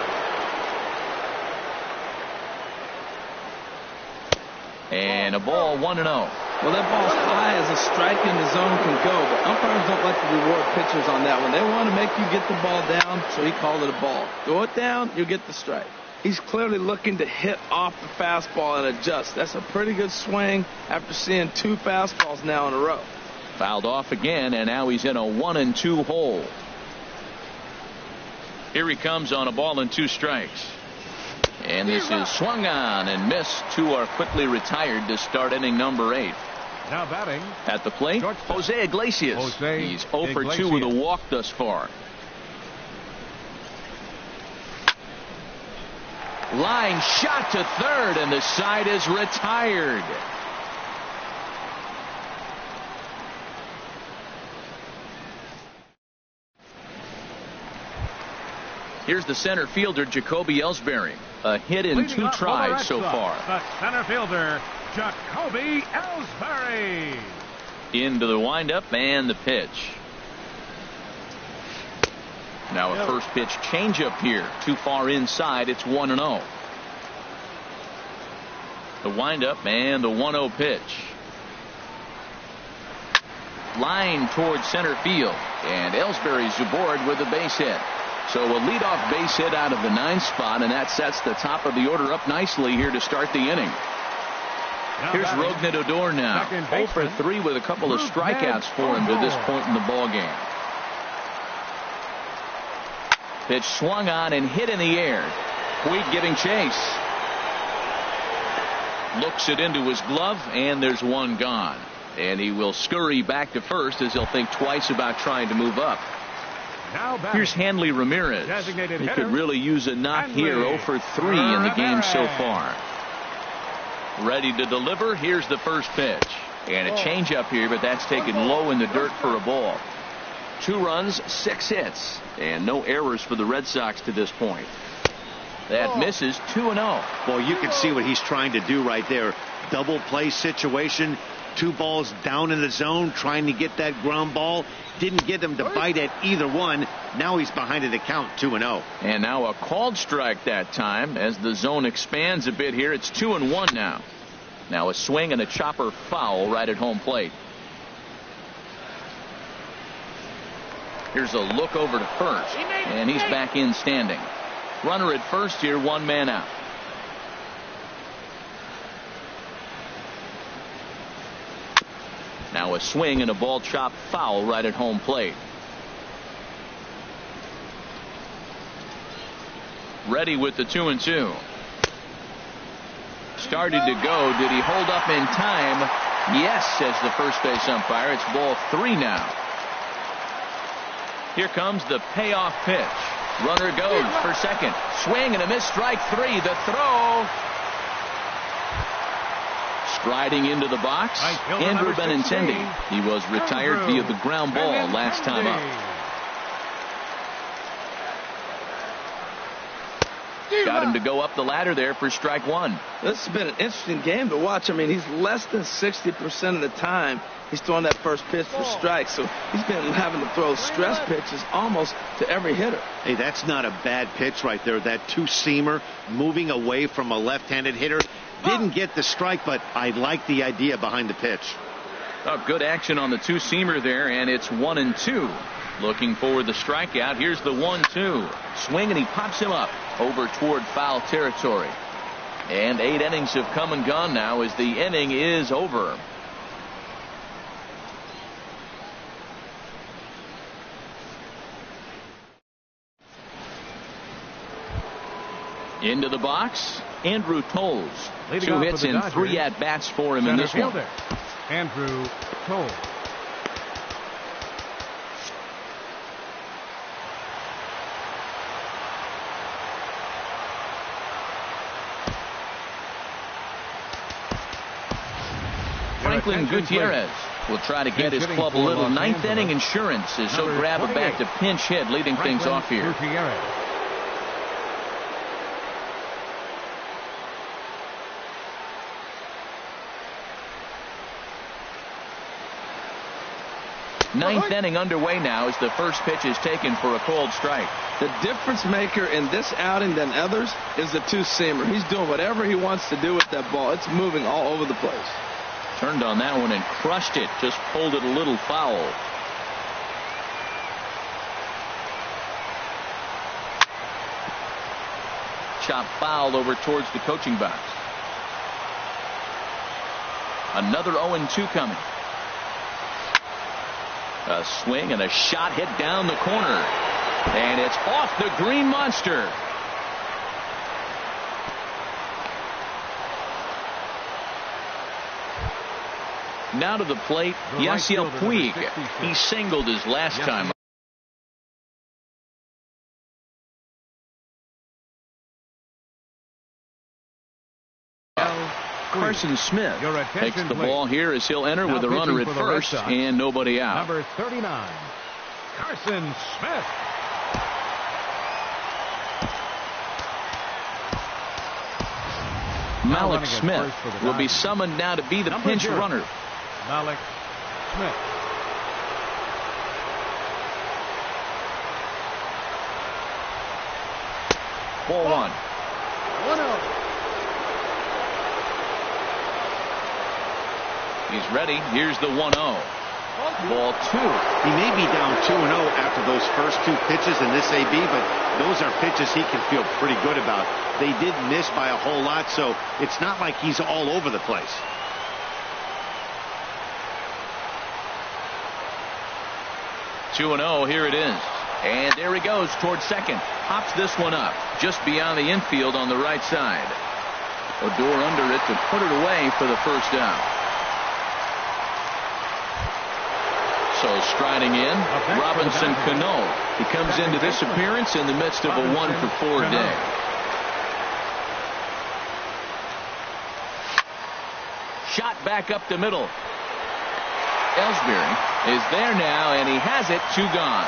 And a ball 1-0.
Well, that ball's high as a strike in the zone can go, but umpires don't like to reward pitchers on that one. They want to make you get the ball down, so he called it a ball. Go it down, you'll get the strike. He's clearly looking to hit off the fastball and adjust. That's a pretty good swing after seeing 2 fastballs now in a row.
Fouled off again, and now he's in a 1-2 hole. Here he comes on a ball and 2 strikes. And this is swung on and missed. 2 are quickly retired to start inning number 8.
Now batting
at the plate, Jose Iglesias. He's 0 for 2 with a walk thus far. Line shot to third, and the side is retired. Here's the center fielder, Jacoby Ellsbury. A hit in 2 tries so far.
The center fielder, Jacoby Ellsbury.
Into the windup and the pitch. Now a first pitch changeup here. Too far inside. It's 1-0. The windup and the 1-0 pitch. Line towards center field. And Ellsbury's aboard with a base hit. So a leadoff base hit out of the 9th spot, and that sets the top of the order up nicely here to start the inning. Here's Rougned Odor now. 0 for 3 with a couple of strikeouts for him to this point in the ballgame. Pitch swung on and hit in the air. Puig giving chase. Looks it into his glove, and there's one gone. And he will scurry back to first as he'll think twice about trying to move up. Here's Hanley Ramirez. He could really use a knock here. 0 for 3 in the game so far. Ready to deliver. Here's the first pitch. And a changeup here, but that's taken low in the dirt for a ball. 2 runs, 6 hits, and no errors for the Red Sox to this point. That misses. 2-0.
Well, you can see what he's trying to do right there. Double play situation. 2 balls down in the zone, trying to get that ground ball. Didn't get him to bite at either one. Now he's behind in the count, 2-0.
And now a called strike that time as the zone expands a bit here. It's 2-1 now. Now a swing and a chopper foul right at home plate. Here's a look over to first, and he's back in standing. Runner at first here, 1 man out. Now a swing and a ball chopped foul right at home plate. Ready with the 2-2. Started to go. Did he hold up in time? Yes, says the first base umpire. It's ball 3 now. Here comes the payoff pitch. Runner goes for second. Swing and a miss. Strike 3. The throw. Striding into the box, Andrew Benintendi. He was retired via the ground ball last time up. Got him to go up the ladder there for strike 1.
This has been an interesting game to watch. I mean, he's less than 60% of the time he's throwing that first pitch for strikes. So he's been having to throw stress pitches almost to every hitter.
Hey, that's not a bad pitch right there. That 2-seamer moving away from a left-handed hitter. Didn't get the strike, but I like the idea behind the pitch.
Oh, good action on the 2-seamer there, and it's 1-2. Looking for the strikeout. Here's the 1-2. Swing, and he pops him up over toward foul territory. And 8 innings have come and gone now as the inning is over. Into the box, Andrew Toles. 2 hits and 3 at-bats for him in this one.
Andrew Toles.
Franklin Gutierrez will try to get his club a little 9th inning insurance as he'll grab a back to pinch hit, leading things off here. Ninth inning underway now as the first pitch is taken for a called strike.
The difference maker in this outing than others is the 2-seamer. He's doing whatever he wants to do with that ball. It's moving all over the place.
Turned on that one and crushed it. Just pulled it a little foul. Chop foul over towards the coaching box. Another 0-2 coming. A swing and a shot hit down the corner. And it's off the green monster. Now to the plate, Yasiel Puig. He singled his last time. Carson Smith takes the ball here as he'll enter with a runner at first and nobody out.
Number 39, Carson Smith.
Malik Smith will be summoned now to be the pinch runner.
Malik Smith.
Ball 1.
1-0.
He's ready. Here's the 1-0. Ball 2.
He may be down 2-0 after those first 2 pitches in this AB, but those are pitches he can feel pretty good about. They did miss by a whole lot, so it's not like he's all over the place.
Two 2-0. Here it is. And there he goes towards second. Hops this one up just beyond the infield on the right side. Odor under it to put it away for the first out. So striding in, Robinson Cano. He comes into this appearance in the midst of a 1-for-4 day. Shot back up the middle. Ellsbury is there now, and he has it. 2 gone.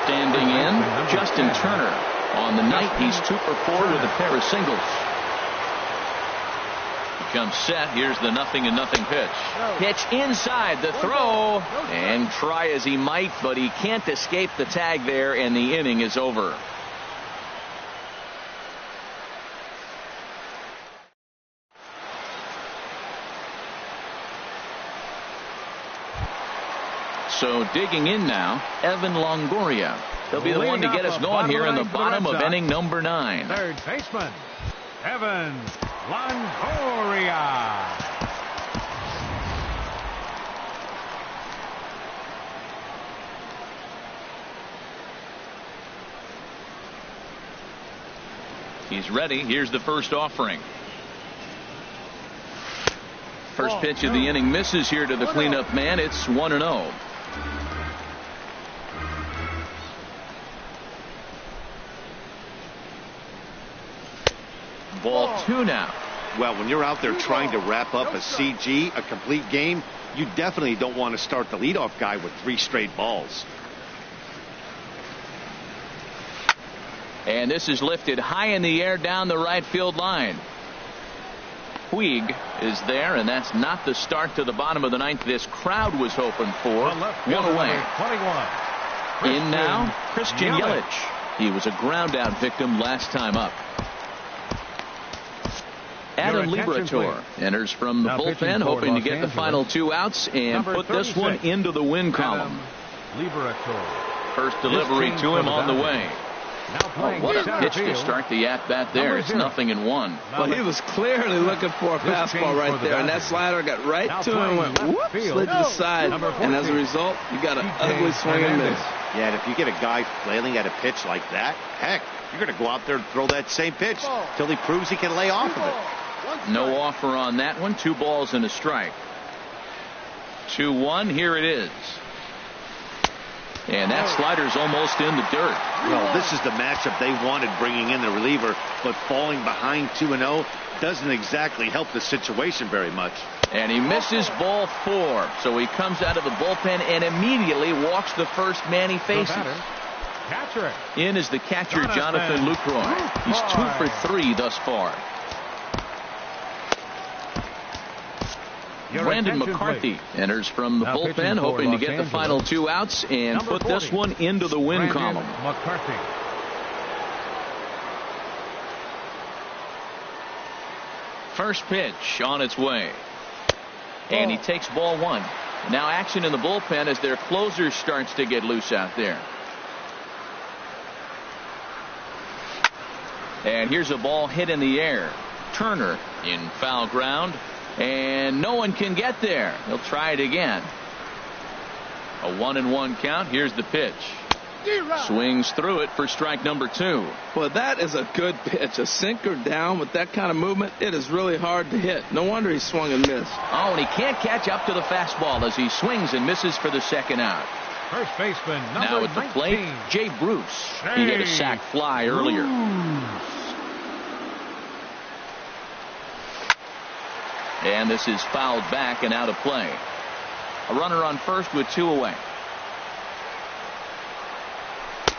Standing in, Justin Turner. On the night, he's 2-for-4 with a pair of singles. He comes set. Here's the 0-0 pitch. Pitch inside the throw, and try as he might, but he can't escape the tag there, and the inning is over. So digging in now, Evan Longoria. He'll be the one to get us going here in the bottom of inning number 9.
Third baseman, Evan Longoria.
He's ready. Here's the first offering. First pitch of the inning misses here to the cleanup man. It's 1-0. Ball 2 now.
Well, when you're out there trying to wrap up a CG, a complete game, you definitely don't want to start the leadoff guy with 3 straight balls.
And this is lifted high in the air down the right field line. Puig is there, and that's not the start to the bottom of the 9th this crowd was hoping for. 1 away.
21.
In now, Christian Yelich. He was a ground out victim last time up. Adam Liberatore enters from the bullpen, hoping to get the final 2 outs and put this one into the win column. First delivery to him on the way. What a pitch to start the at-bat there. It's 0-1.
Well, he was clearly looking for a fastball right there, and that slider got right to him and went whoop, slid to the side, and as a result, you got an ugly swing and miss.
Yeah, and if you get a guy flailing at a pitch like that, heck, you're going to go out there and throw that same pitch till he proves he can lay off of it.
No offer on that one. 2 balls and a strike. 2-1. Here it is. And that slider's almost in the dirt.
Well, this is the matchup they wanted, bringing in the reliever, but falling behind 2-0 doesn't exactly help the situation very much.
And he misses ball 4. So he comes out of the bullpen and immediately walks the first man he faces. In is the catcher, Jonathan Lucroy. He's 2 for 3 thus far. Brandon McCarthy enters from the bullpen, hoping to get the final 2 outs and put this one into the win column. First pitch on its way. And he takes ball 1. Now action in the bullpen as their closer starts to get loose out there. And here's a ball hit in the air. Turner in foul ground. And no one can get there. He'll try it again. A 1-1 count. Here's the pitch. Swings through it for strike number 2.
Well, that is a good pitch. A sinker down with that kind of movement. It is really hard to hit. No wonder he swung and missed.
Oh, and he can't catch up to the fastball as he swings and misses for the second out.
First baseman,
now at the plate, Jay Bruce. He hit a sac fly earlier. And this is fouled back and out of play. A runner on first with 2 away.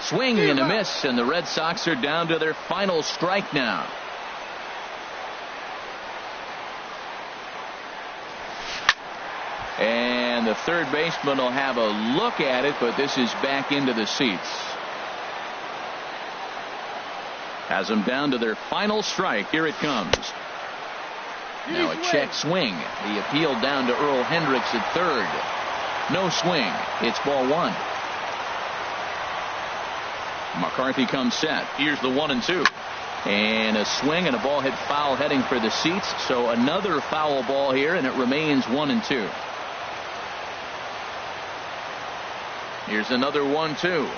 Swing and a miss, and the Red Sox are down to their final strike now. And the third baseman will have a look at it, but this is back into the seats. Has them down to their final strike. Here it comes. Now a check swing. The appeal down to Earl Hendricks at third. No swing. It's ball 1. McCarthy comes set. Here's the 1-2. And a swing and a ball hit foul heading for the seats. So another foul ball here, and it remains 1-2. Here's another 1-2.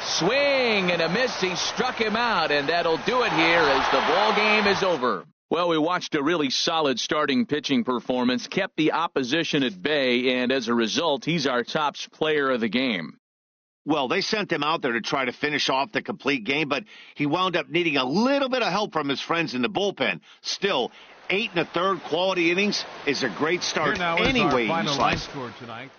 Swing and a miss. He struck him out, and that'll do it here as the ball game is over. Well, we watched a really solid starting pitching performance, kept the opposition at bay, and as a result, he's our top player of the game.
Well, they sent him out there to try to finish off the complete game, but he wound up needing a little bit of help from his friends in the bullpen. Still, 8 1/3 quality innings is a great start any way you slice it.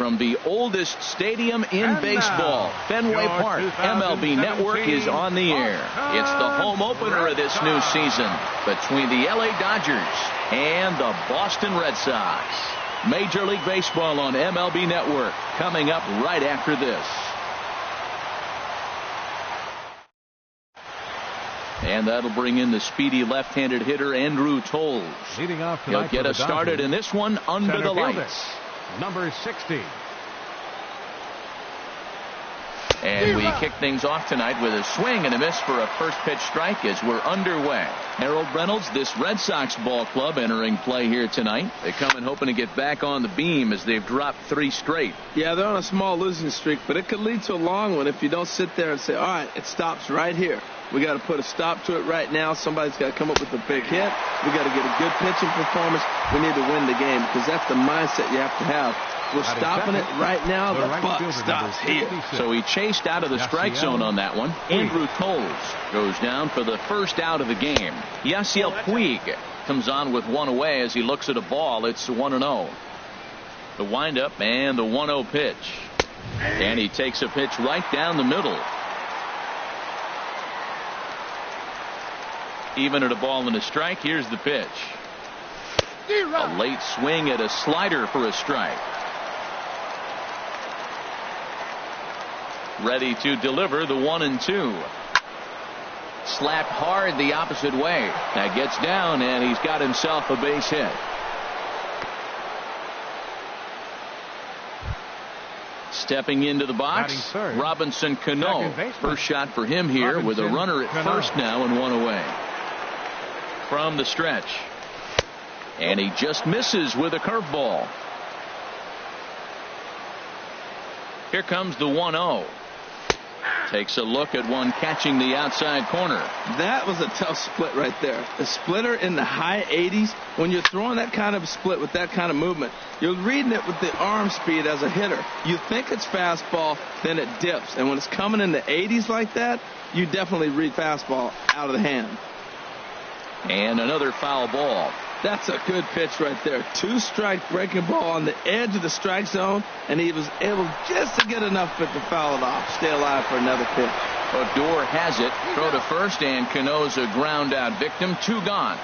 from the oldest stadium in baseball, Fenway Park. MLB Network is on the air. It's the home opener of this new season between the LA Dodgers and the Boston Red Sox. Major League Baseball on MLB Network coming up right after this. And that'll bring in the speedy left-handed hitter Andrew Toles.
Leading off
He'll get us started in this one under the lights.
Number 60.
And we kick things off tonight with a swing and a miss for a first pitch strike as we're underway. Harold Reynolds, this Red Sox ball club entering play here tonight. They come in hoping to get back on the beam as they've dropped 3 straight.
Yeah, they're on a small losing streak, but it could lead to a long one if you don't sit there and say, all right, it stops right here. We got to put a stop to it right now. Somebody's got to come up with a big hit. We got to get a good pitching performance. We need to win the game because that's the mindset you have to have. We're stopping it right now. The buck stops here.
So he chased out of the strike zone on that one. Andrew Toles goes down for the first out of the game. Yasiel Puig comes on with one away as he looks at a ball. It's 1-0. The windup and the 1-0 pitch. And he takes a pitch right down the middle. Even at a ball and a strike, here's the pitch. A late swing at a slider for a strike. Ready to deliver the 1-2. Slapped hard the opposite way. That gets down, and he's got himself a base hit. Stepping into the box, Robinson Cano. First shot for him here with a runner at first now and one away. From the stretch. And he just misses with a curveball. Here comes the 1-0. Takes a look at one catching the outside corner.
That was a tough split right there. The splitter in the high 80s. When you're throwing that kind of split with that kind of movement, you're reading it with the arm speed as a hitter. You think it's fastball, then it dips. And when it's coming in the 80s like that, you definitely read fastball out of the hand.
And another foul ball.
That's a good pitch right there. 2-strike breaking ball on the edge of the strike zone, and he was able just to get enough of it to foul it off. Stay alive for another pitch.
Odor has it. Throw to first, and Cano's a ground out victim. 2 gone.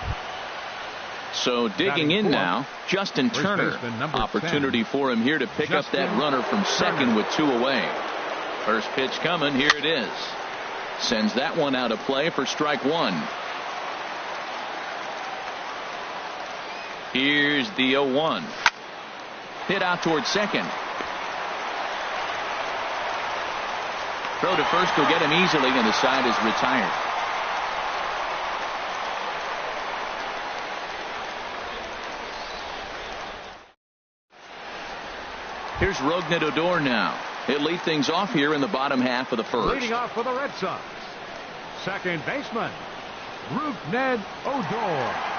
So digging in now, Justin Turner. Opportunity for him here to pick up that runner from second with 2 away. First pitch coming. Here it is. Sends that one out of play for strike 1. Here's the 0-1. Hit out towards second. Throw to first will get him easily, and the side is retired. Here's Rougned Odor now. He'll lead things off here in the bottom half of the first.
Leading off for the Red Sox, second baseman, Rougned Odor.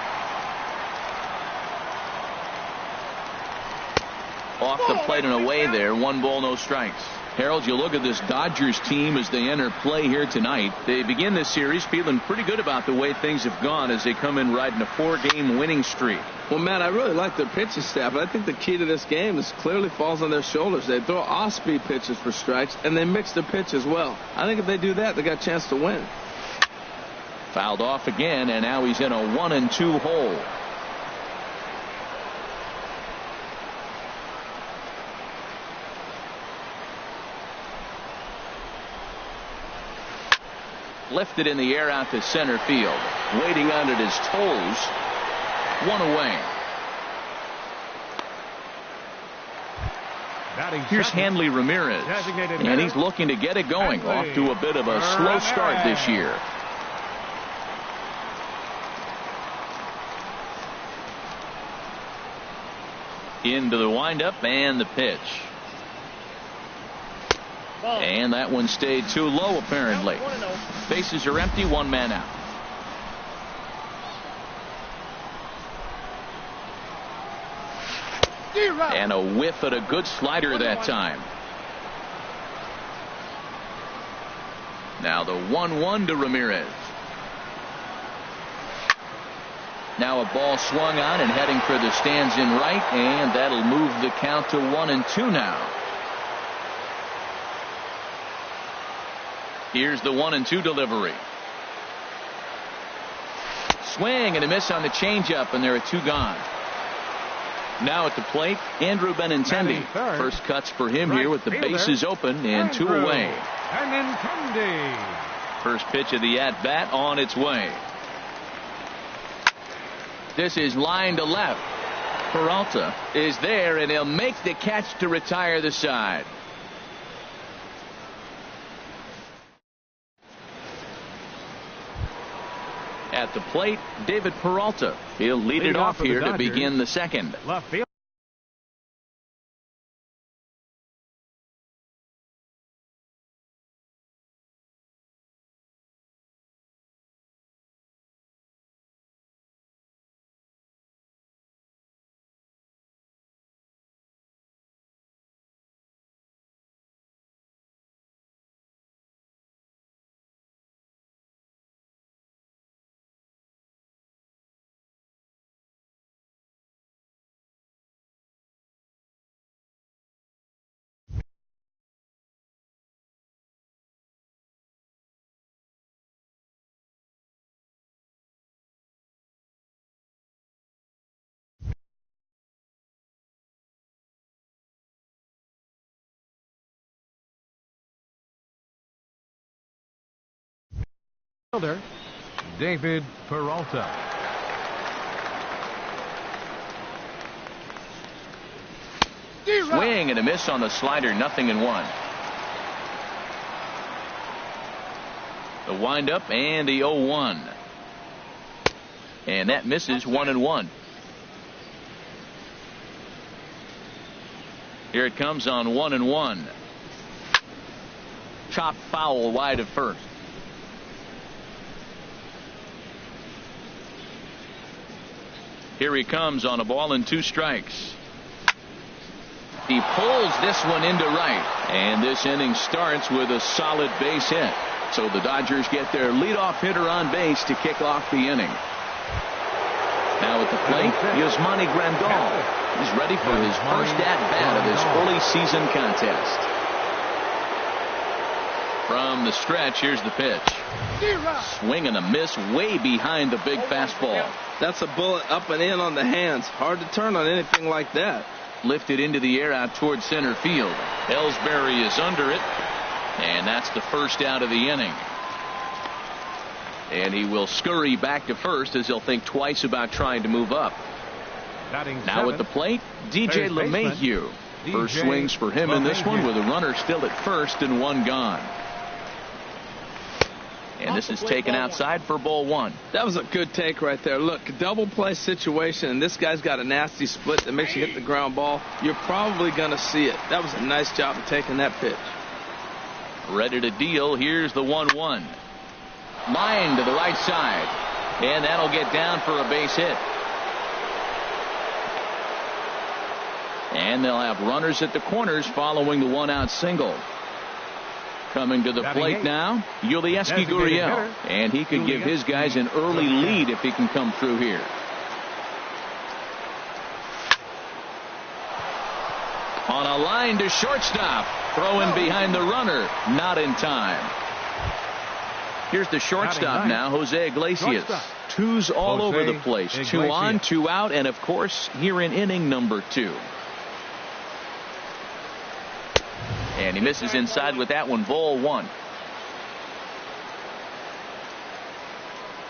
Off the plate and away there. 1 ball, no strikes. Harold, you look at this Dodgers team as they enter play here tonight. They begin this series feeling pretty good about the way things have gone as they come in riding a 4-game winning streak.
Well, Matt, I really like their pitching staff. I think the key to this game is clearly falls on their shoulders. They throw off-speed pitches for strikes, and they mix their pitch as well. I think if they do that, they got a chance to win.
Fouled off again, and now he's in a 1-2 hole. Lifted in the air out to center field. Waiting on it is Toles. 1 away. Here's Hanley Ramirez. And he's looking to get it going. Off to a bit of a slow start this year. Into the windup and the pitch. And that one stayed too low, apparently. Bases are empty, 1 man out. And a whiff at a good slider that time. Now the 1-1 to Ramirez. Now a ball swung on and heading for the stands in right, and that'll move the count to 1-2 now. Here's the 1-2 delivery. Swing and a miss on the changeup, and there are 2 gone. Now at the plate, Andrew Benintendi. First cuts for him here with the bases open and 2 away. First pitch of the at-bat on its way. This is line to left. Peralta is there, and he'll make the catch to retire the side. At the plate, David Peralta. He'll lead it off here to begin the second.
Left field. David Peralta.
Swing and a miss on the slider, 0-1. The windup and the 0-1. And that misses 1-1. Here it comes on 1-1. Chop foul wide of first. Here he comes on a ball and 2 strikes. He pulls this one into right, and this inning starts with a solid base hit. So the Dodgers get their leadoff hitter on base to kick off the inning. Now at the plate, Yasmani Grandal. He's ready for his first at-bat of this early season contest. From the stretch, here's the pitch. Swing and a miss way behind the big fastball.
That's a bullet up and in on the hands. Hard to turn on anything like that.
Lifted into the air out towards center field. Ellsbury is under it, and that's the first out of the inning. And he will scurry back to first as he'll think twice about trying to move up. Now at the plate, DJ LeMahieu. First swings for him in this one with a runner still at first and 1 gone. And this is taken outside for ball 1.
That was a good take right there. Look, double play situation, and this guy's got a nasty split that makes you hit the ground ball. You're probably going to see it. That was a nice job of taking that pitch.
Ready to deal. Here's the 1-1. Line to the right side. And that'll get down for a base hit. And they'll have runners at the corners following the 1-out single. Coming to the plate now, Yulieski Gurriel. And he could give his guys an early lead if he can come through here. On a line to shortstop. Throwing behind the runner. Not in time. Here's the shortstop now, Jose Iglesias. 2s all over the place. 2 on, 2 out, and of course, here in inning number 2. And he misses inside with that one. Ball 1.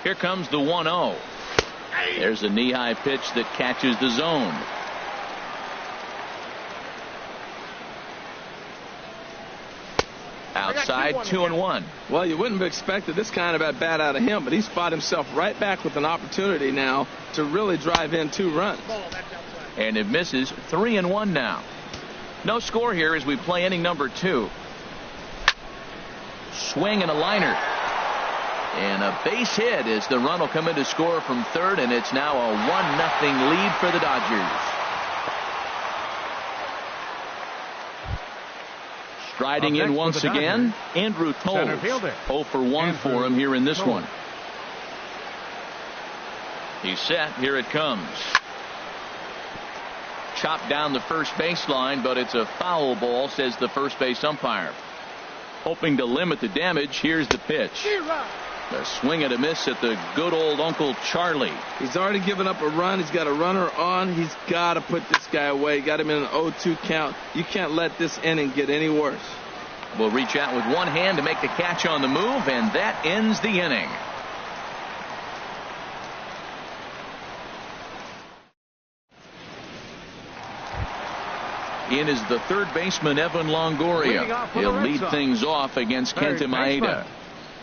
Here comes the 1-0. There's a knee-high pitch that catches the zone. Outside, 2-1.
Well, you wouldn't have expected this kind of at bat out of him, but he's fought himself right back with an opportunity now to really drive in 2 runs.
And it misses. 3-1 now. No score here as we play inning number 2. Swing and a liner. And a base hit as the run will come in to score from third, and it's now a 1-0 lead for the Dodgers. Striding in once again, Andrew Toles. 0 for 1 for him here in this one. He's set. Here it comes. Chopped down the first baseline, but it's a foul ball, says the first base umpire. Hoping to limit the damage, here's the pitch. A swing and a miss at the good old Uncle Charlie.
He's already given up a run. He's got a runner on. He's got to put this guy away. Got him in an 0-2 count. You can't let this inning get any worse.
Will reach out with one hand to make the catch on the move, and that ends the inning. In is the third baseman, Evan Longoria. He'll lead things off against Kenta Maeda.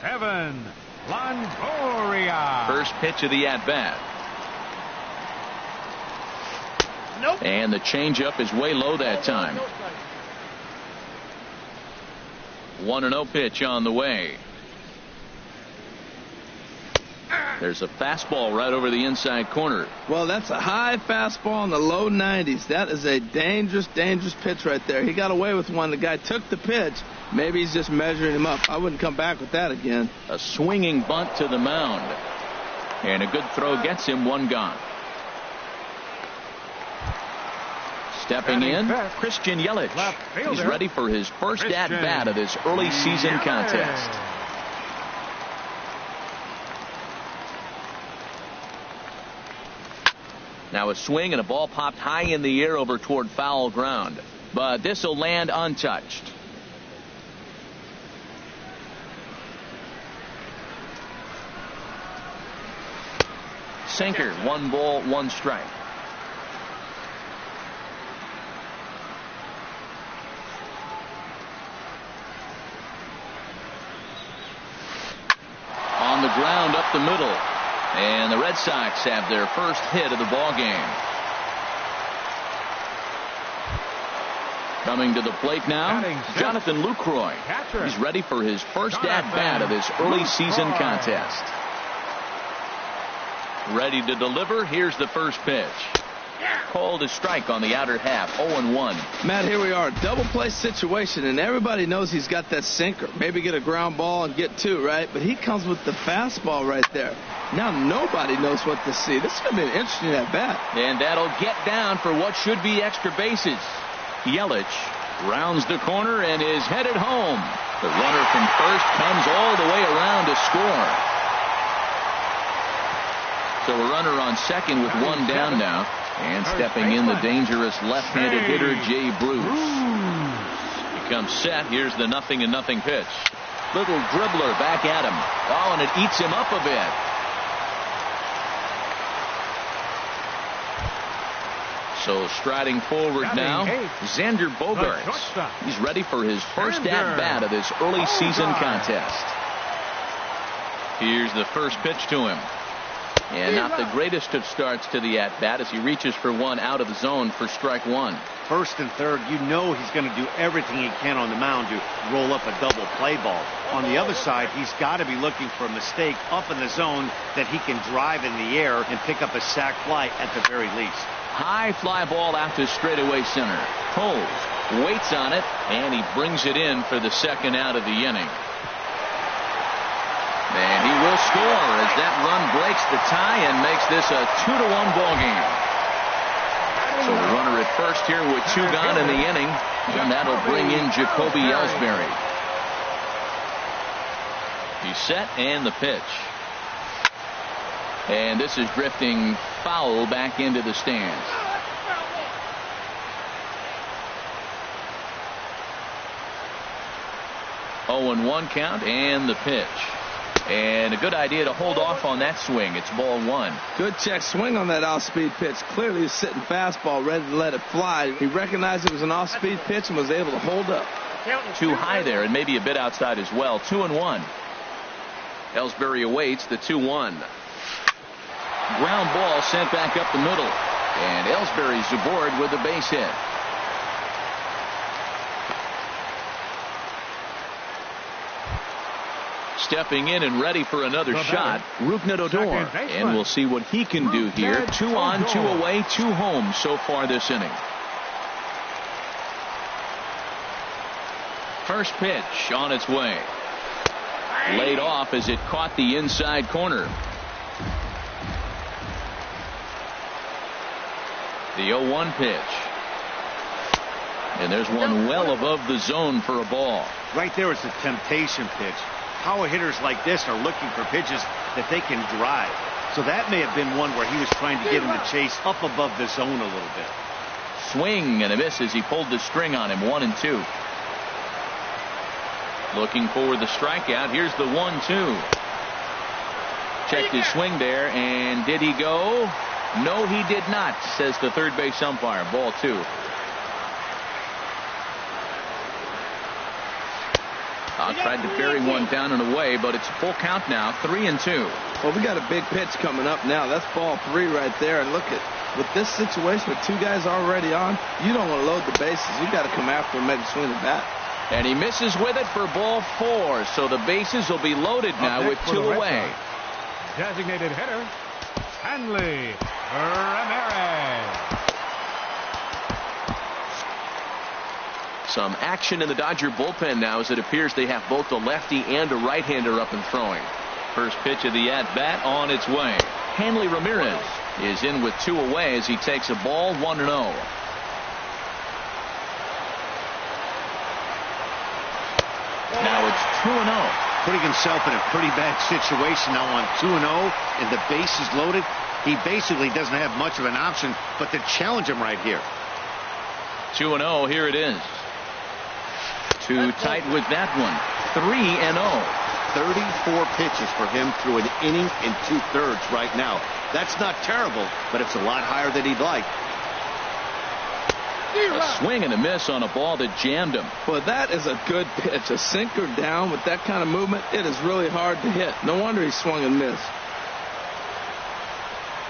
Evan Longoria.
First pitch of the at-bat.
Nope.
And the changeup is way low that time. 1-0 pitch on the way. There's a fastball right over the inside corner.
Well, that's a high fastball in the low 90s. That is a dangerous, dangerous pitch right there. He got away with one. The guy took the pitch. Maybe he's just measuring him up. I wouldn't come back with that again.
A swinging bunt to the mound. And a good throw gets him one gone. Stepping in, Christian Yelich. He's ready for his first at-bat of this early season contest. Now a swing and a ball popped high in the air over toward foul ground. But this will land untouched. Sinker, 1 ball, 1 strike. On the ground up the middle. And the Red Sox have their first hit of the ball game. Coming to the plate now, Jonathan Lucroy. He's ready for his first at-bat of this early season contest. Ready to deliver. Here's the first pitch. Called a strike on the outer half. 0-1.
Matt, here we are. Double play situation, and everybody knows he's got that sinker. Maybe get a ground ball and get 2, right? But he comes with the fastball right there. Now nobody knows what to see. This is going to be an interesting at-bat.
And that'll get down for what should be extra bases. Yelich rounds the corner and is headed home. The runner from first comes all the way around to score. So a runner on second with 1 down now. And stepping in, the dangerous left-handed hitter, Jay Bruce. He comes set. Here's the 0-0 pitch. Little dribbler back at him. Oh, and it eats him up a bit. So striding forward now, Xander Bogaerts. He's ready for his first at-bat of this early season contest. Here's the first pitch to him. And not the greatest of starts to the at-bat as he reaches for one out of the zone for strike 1.
First and third, you know he's going to do everything he can on the mound to roll up a double play ball. On the other side, he's got to be looking for a mistake up in the zone that he can drive in the air and pick up a sac fly at the very least.
High fly ball out to straightaway center. Pulls, waits on it, and he brings it in for the second out of the inning. And he will score as that run breaks the tie and makes this a 2-1 ball game. So the runner at first here with 2 gone in the inning, and that'll bring in Jacoby Ellsbury. He's set and the pitch. And this is drifting foul back into the stands. Oh, 0-1 count and the pitch. And a good idea to hold off on that swing. It's ball 1.
Good check swing on that off-speed pitch. Clearly he's sitting fastball, ready to let it fly. He recognized it was an off-speed pitch and was able to hold up.
Too high there and maybe a bit outside as well. 2-1. Ellsbury awaits the 2-1. Ground ball sent back up the middle. And Ellsbury's aboard with a base hit. Stepping in and ready for another shot, Rougned Odor. And we'll see what he can do here. 2 on, 2 away, 2 home so far this inning. First pitch on its way. Laid off as it caught the inside corner. The 0-1 pitch. And there's one well above the zone for a ball.
Right there is a temptation pitch. Power hitters like this are looking for pitches that they can drive. So that may have been one where he was trying to get him to chase up above the zone a little bit.
Swing and a miss as he pulled the string on him. 1-2. Looking for the strikeout. Here's the 1-2. Checked his swing there, and did he go? No, he did not, says the third base umpire. Ball 2. Tried to bury one down and away, but it's full count now. 3-2.
Well, we got a big pitch coming up now. That's ball 3 right there. And look at, with this situation with 2 guys already on, you don't want to load the bases. You got to come after him, maybe swing the bat.
And he misses with it for ball 4. So the bases will be loaded now with 2 away.
Designated hitter, Hanley Ramirez.
Some action in the Dodger bullpen now, as it appears they have both a lefty and a right-hander up and throwing. First pitch of the at-bat on its way. Hanley Ramirez is in with 2 away as he takes a ball. 1-0. Now it's 2-0.
Putting himself in a pretty bad situation now on 2-0, and the bases loaded. He basically doesn't have much of an option but to challenge him right here.
2-0. Here it is. Too tight with that one. 3-0.
34 pitches for him through an inning and 2/3 right now. That's not terrible, but it's a lot higher than he'd like.
A swing and a miss on a ball that jammed him.
Well, that is a good pitch. A sinker down with that kind of movement, it is really hard to hit. No wonder he swung and missed.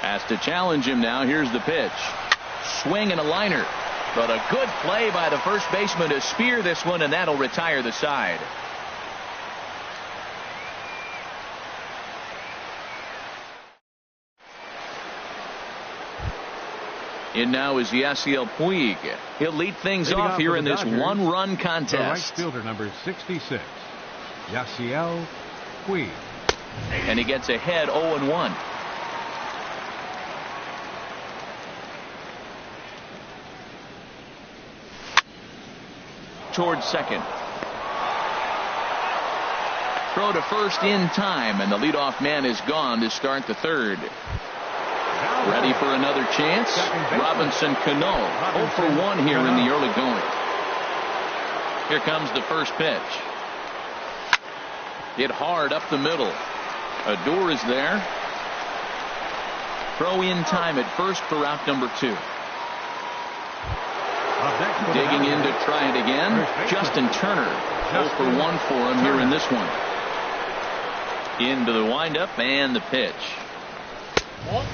Has to challenge him now. Here's the pitch. Swing and a liner. But a good play by the first baseman to spear this one, and that'll retire the side. In now is Yasiel Puig. He'll lead things off here in this one-run contest.
The right fielder, number 66, Yasiel Puig.
And he gets ahead 0-1. Towards second. Throw to first in time, and the leadoff man is gone to start the third. Ready for another chance. Robinson Cano 0 for 1 here in the early going. Here comes the first pitch. Hit hard up the middle. Odor is there. Throw in time at first for out number 2. Digging in to try it again. Justin Turner 0 for 1 for him here in this one. Into the windup and the pitch.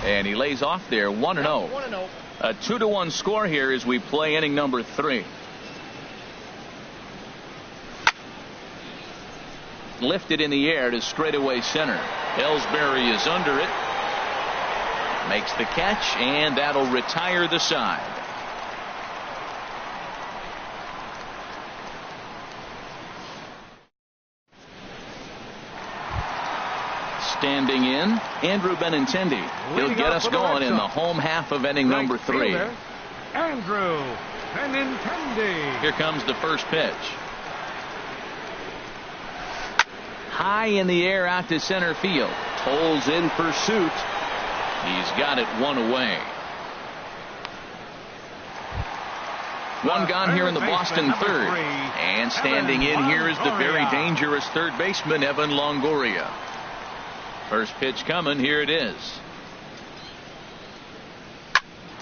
And he lays off there. 1-0. A 2-1 score here as we play inning number 3. Lifted in the air to straightaway center. Ellsbury is under it. Makes the catch, and that'll retire the side. Standing in, Andrew Benintendi. He'll get us going in the home half of inning number 3.
Andrew Benintendi.
Here comes the first pitch. High in the air out to center field. Tolles in pursuit. He's got it 1 away. 1 gone here in the Boston third. And standing in here is the very dangerous third baseman, Evan Longoria. First pitch coming. Here it is.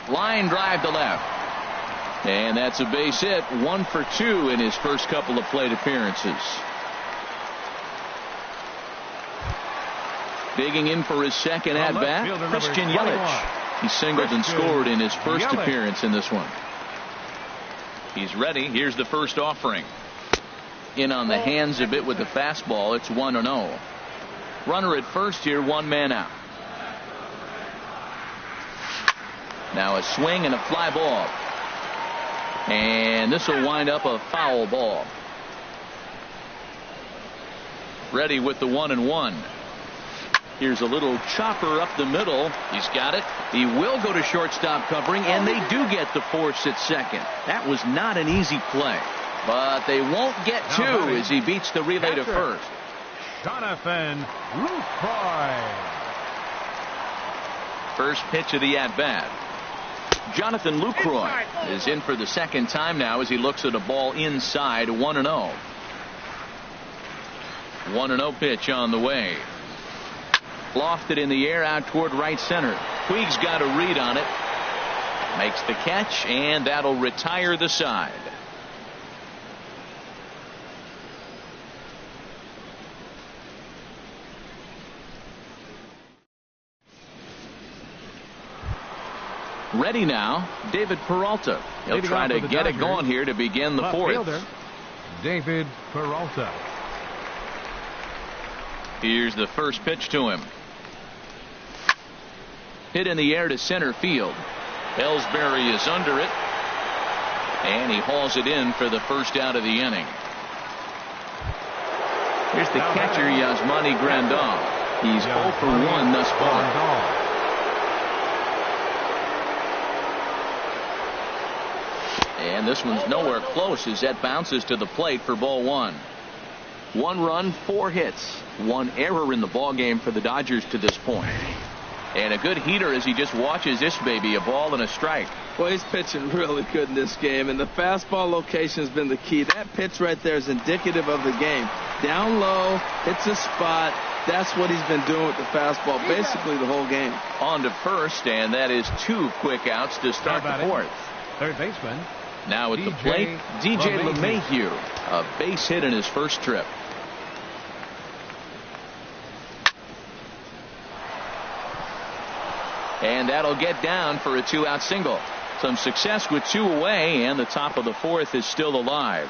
Line drive to left. And that's a base hit. 1 for 2 in his first couple of plate appearances. Digging in for his second at bat, Christian Yelich. He singled and scored in his first appearance in this one. He's ready. Here's the first offering. In on the hands a bit with the fastball. It's 1-0. Runner at first here, 1 man out. Now a swing and a fly ball. And this will wind up a foul ball. Ready with the 1-1. Here's a little chopper up the middle. He's got it. He will go to shortstop covering, and they do get the force at second. That was not an easy play. But they won't get two as he beats the relay to first.
Jonathan Lucroy.
First pitch of the at-bat. Jonathan Lucroy is in for the second time now as he looks at a ball inside 1-0. 1-0 pitch on the way. Lofted in the air out toward right center. Puig's got a read on it. Makes the catch, and that'll retire the side. Ready now, David Peralta. He'll try to get it going here to begin the fourth.
David Peralta.
Here's the first pitch to him. Hit in the air to center field. Ellsbury is under it, and he hauls it in for the first out of the inning. Here's the catcher, Yasmani Grandal. He's 0 for 1 thus far. And this one's nowhere close as that bounces to the plate for ball one. 1 run, 4 hits, 1 error in the ball game for the Dodgers to this point. And a good heater as he just watches this baby, a ball and a strike.
Well, he's pitching really good in this game, and the fastball location has been the key. That pitch right there is indicative of the game. Down low, hits a spot. That's what he's been doing with the fastball basically the whole game.
On to first, and that is 2 quick outs to start the fourth.
Third baseman.
Now at the plate, DJ LeMahieu, a base hit in his first trip. And that'll get down for a 2-out single. Some success with 2 away, and the top of the fourth is still alive.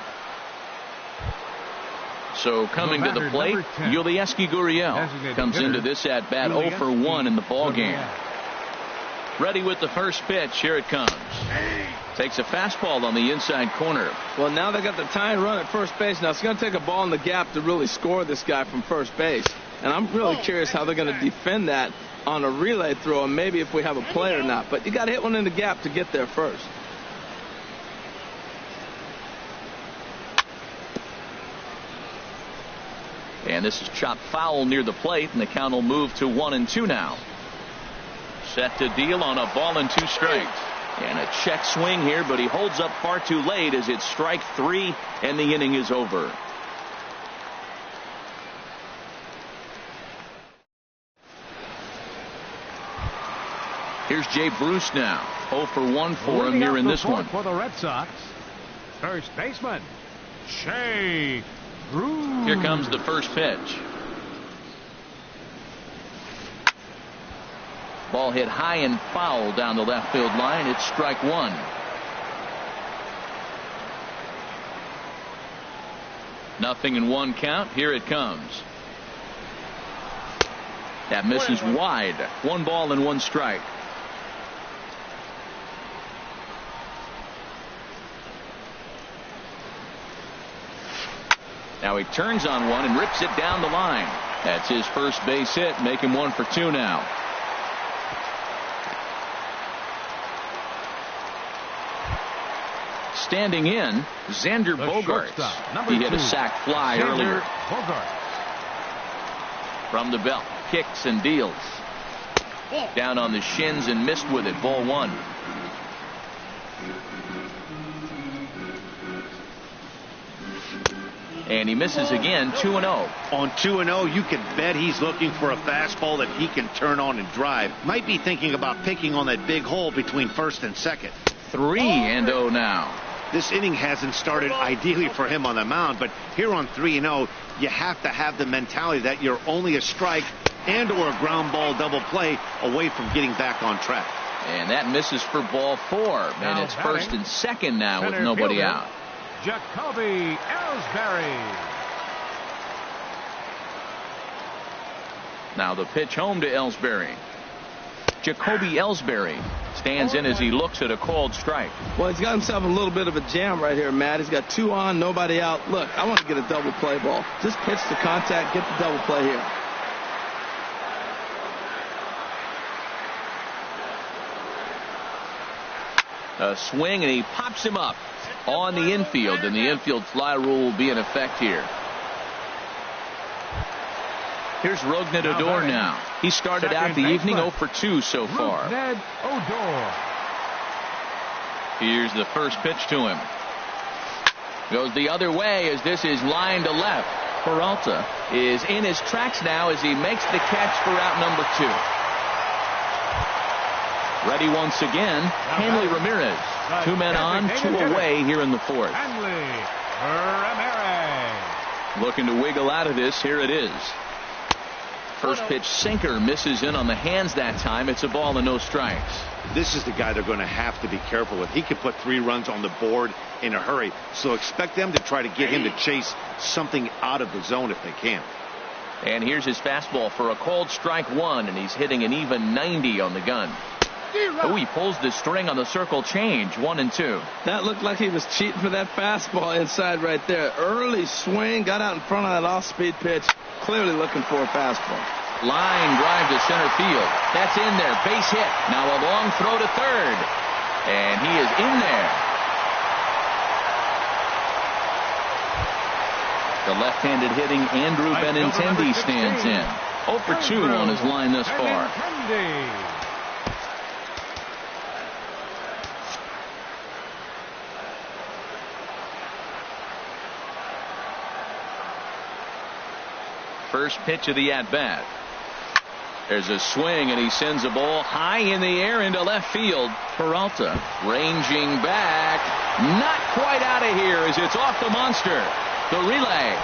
So coming to the plate, Yulieski Gurriel comes into this at bat 0 for 1 in the ball game. Ready with the first pitch. Here it comes. Takes a fastball on the inside corner.
Well, now they got the tying run at first base. Now it's going to take a ball in the gap to really score this guy from first base. And I'm really curious how they're going to defend that on a relay throw, and maybe if we have a play or not. But you got to hit one in the gap to get there first.
And this is chopped foul near the plate, and the count will move to 1-2 now. Set to deal on a ball and 2 strikes. And a check swing here, but he holds up far too late as it's strike 3, and the inning is over. Here's Jay Bruce now. 0 for 1 for him here in this one.
For the Red Sox, first baseman, Jay Bruce.
Here comes the first pitch. Ball hit high and foul down the left field line. It's strike 1. Nothing in 1 count. Here it comes. That misses wide. 1 ball and 1 strike. Now he turns on one and rips it down the line. That's his first base hit. Make him 1 for 2 now. Standing in, Xander Bogaerts. He hit a sac fly earlier. From the belt, kicks and deals. Down on the shins and missed with it. Ball 1. And he misses again. 2-0.
On 2-0, you can bet he's looking for a fastball that he can turn on and drive. Might be thinking about picking on that big hole between first and second.
3-0 now.
This inning hasn't started ideally for him on the mound, but here on 3-0, you have to have the mentality that you're only a strike and or a ground ball double play away from getting back on track.
And that misses for ball 4. And it's first and second now with nobody out.
Jacoby Ellsbury.
Now the pitch home to Ellsbury. Jacoby Ellsbury stands in as he looks at a called strike.
Well, he's got himself a little bit of a jam right here, Matt. He's got 2 on, nobody out. Look, I want to get a double play ball. Just pitch to contact, get the double play here.
A swing, and he pops him up on the infield, and the infield fly rule will be in effect here. Here's Rougned Odor now. He started out the evening 0 for 2 so far.
Rougned Odor.
Here's the first pitch to him. Goes the other way as this is line to left. Peralta is in his tracks now as he makes the catch for out number 2. Ready once again, Hanley Ramirez. 2 men on, 2 away here in the 4th.
Hanley Ramirez.
Looking to wiggle out of this. Here it is. First pitch sinker misses in on the hands that time. It's a ball and no strikes.
This is the guy they're going to have to be careful with. He could put 3 runs on the board in a hurry, so expect them to try to get him to chase something out of the zone if they can.
And here's his fastball for a called strike 1, and he's hitting an even 90 on the gun. Oh, he pulls the string on the circle change. 1 and 2.
That looked like he was cheating for that fastball inside right there. Early swing, got out in front of that off-speed pitch. Clearly looking for a fastball.
Line drive to center field. That's in there. Base hit. Now a long throw to third. And he is in there. The left-handed hitting Andrew Benintendi stands in. 0 for 2 on his line thus far. First pitch of the at-bat. There's a swing, and he sends a ball high in the air into left field. Peralta ranging back. Not quite out of here as it's off the monster. The relay.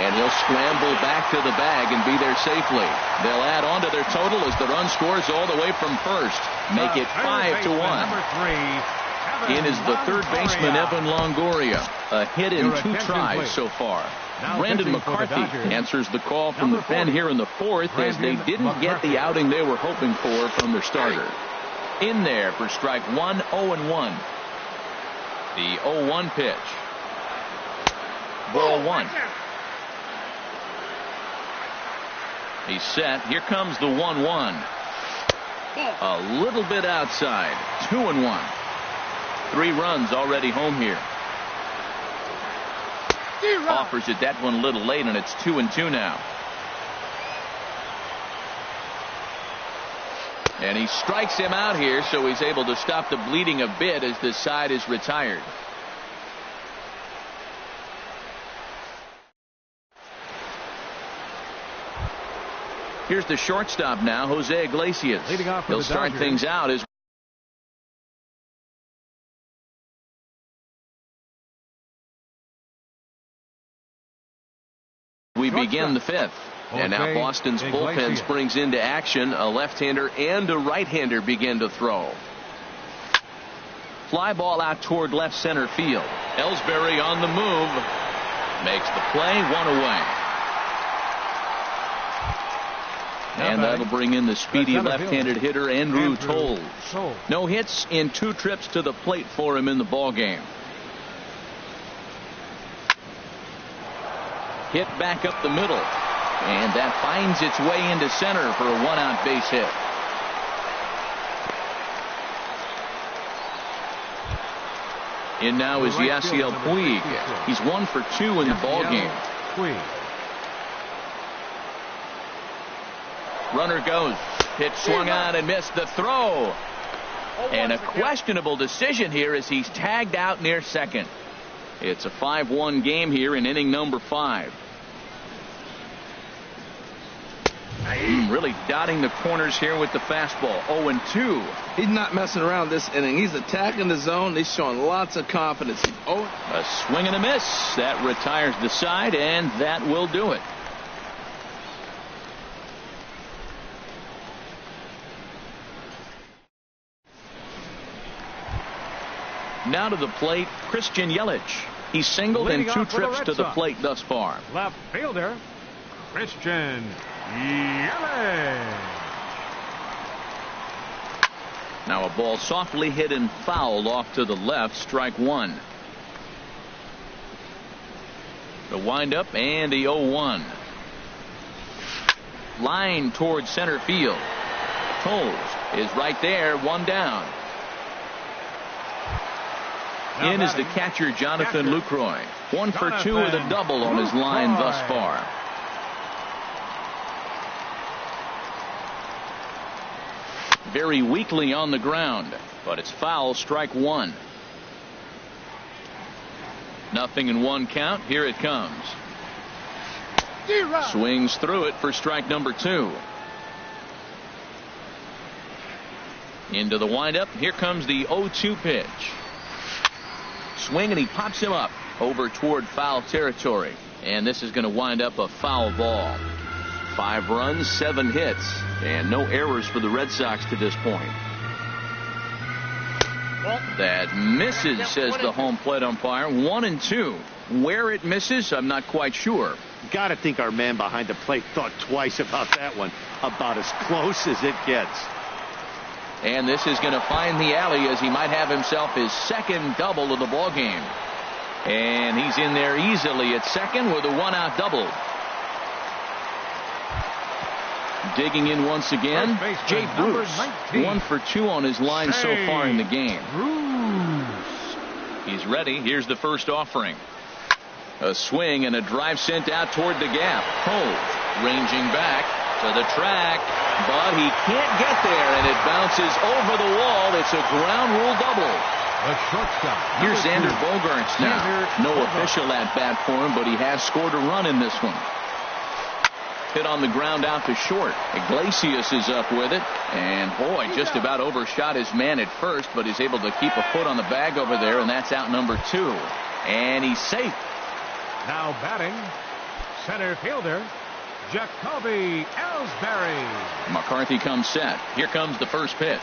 And he'll scramble back to the bag and be there safely. They'll add on to their total as the run scores all the way from first. Make it 5-1. In is the third baseman, Evan Longoria. A hit in 2 tries so far. Brandon McCarthy answers the call from the pen here in the 4th as they didn't get the outing they were hoping for from their starter. In there for strike 1, 0-1. The 0-1 pitch. Ball 1. He's set. Here comes the 1-1. A little bit outside. 2-1. 3 runs already home here. Offers it that one a little late, and it's 2-2 now. And he strikes him out here, so he's able to stop the bleeding a bit as this side is retired. Here's the shortstop now, Jose Iglesias. He'll start things out as we begin the 5th. And now Boston's bullpen springs into action. A left-hander and a right-hander begin to throw. Fly ball out toward left center field. Ellsbury on the move. Makes the play. 1 away. And that'll bring in the speedy left-handed hitter Andrew Toles. No hits in 2 trips to the plate for him in the ballgame. Hit back up the middle. And that finds its way into center for a 1-out base hit. In now is Yasiel Puig. He's 1 for 2 in the ballgame. Runner goes. Pitch swung on and missed the throw. And a questionable decision here as he's tagged out near second. It's a 5-1 game here in inning number 5. Really dotting the corners here with the fastball. 0-2.
He's not messing around this inning. He's attacking the zone. He's showing lots of confidence.
A swing and a miss. That retires the side, and that will do it. Now to the plate, Christian Yelich. He's singled in 2 trips to the plate thus far.
Left fielder, Christian Yelich.
Now a ball softly hit and fouled off to the left. Strike 1. The windup and the 0-1. Line towards center field. Toles is right there. 1 down. In is the catcher, Jonathan Lucroy. 1 for 2 with a double on his line thus far. Very weakly on the ground, but it's foul, strike one. 0-1 count. Here it comes. Swings through it for strike number 2. Into the windup. Here comes the 0-2 pitch. Swing, and he pops him up over toward foul territory. And this is going to wind up a foul ball. 5 runs, 7 hits, and no errors for the Red Sox to this point. That misses, says the home plate umpire. 1-2. Where it misses, I'm not quite sure.
Got to think our man behind the plate thought twice about that one. About as close as it gets.
And this is going to find the alley as he might have himself his second double of the ball game. And he's in there easily at second with a 1-out double. Digging in once again, Jay Bruce. 1 for 2 on his line so far in the game. He's ready. Here's the first offering. A swing and a drive sent out toward the gap. Hove ranging back to the track, but he can't get there, and it bounces over the wall. It's a ground rule double. Here's Xander Bogaerts now. No official at bat for him, but he has scored a run in this one. Hit on the ground out to short. Iglesias is up with it, and boy, just about overshot his man at first, but he's able to keep a foot on the bag over there, and that's out number 2. And he's safe.
Now batting, center fielder, Jacoby Ellsbury.
McCarthy comes set. Here comes the first pitch.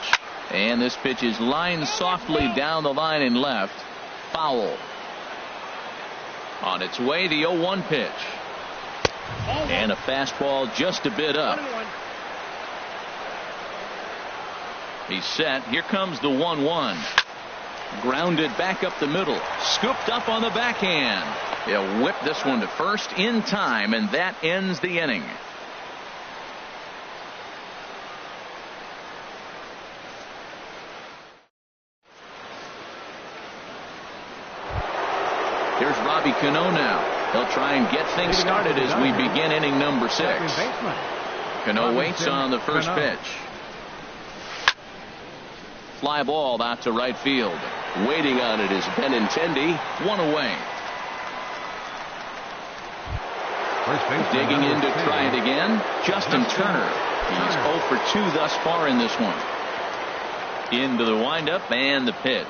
And this pitch is lined softly down the line and left. Foul. On its way, the 0-1 pitch. And a fastball just a bit up. He's set. Here comes the 1-1. Grounded back up the middle. Scooped up on the backhand. He'll whip this one to first in time, and that ends the inning. Here's Robbie Cano now. He'll try and get things started as we begin inning number 6. Cano waits on the first pitch. Fly ball out to right field. Waiting on it is Benintendi. 1 away. Digging in to try it again, Justin Turner. He's 0 for 2 thus far in this one. Into the windup and the pitch.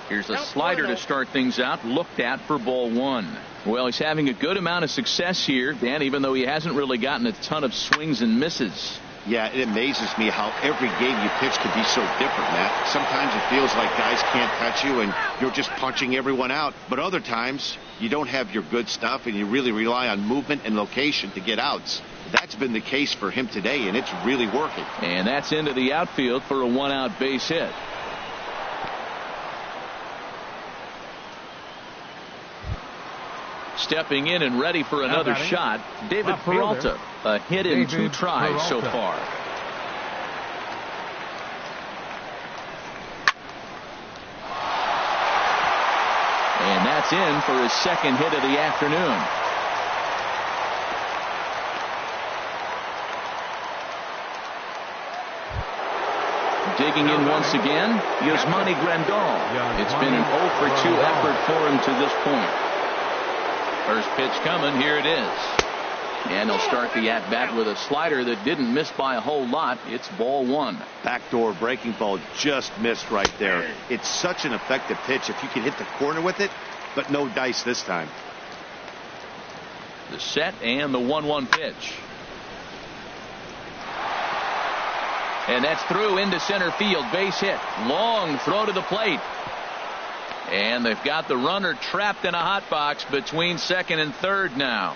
Here's a slider to start things out, looked at for ball 1. Well, he's having a good amount of success here, Dan, even though he hasn't really gotten a ton of swings and misses.
Yeah, it amazes me how every game you pitch can be so different, Matt. Sometimes it feels like guys can't touch you and you're just punching everyone out. But other times you don't have your good stuff and you really rely on movement and location to get outs. That's been the case for him today, and it's really working. And that's into the outfield for a 1-out base hit. Stepping in and ready for another shot, David Peralta. A hit in 2 tries so far. And that's in for his second hit of the afternoon. Digging in once again, Yasmani Grandal. It's been an 0 for 2 effort for him to this point. First pitch coming. Here it is. And he'll start the at-bat with a slider that didn't miss by a whole lot. It's ball 1. Backdoor breaking ball just missed right there. It's such an effective pitch if you can hit the corner with it, but no dice this time. The set and the 1-1 pitch. And that's through into center field. Base hit. Long throw to the plate. And they've got the runner trapped in a hot box between second and third now.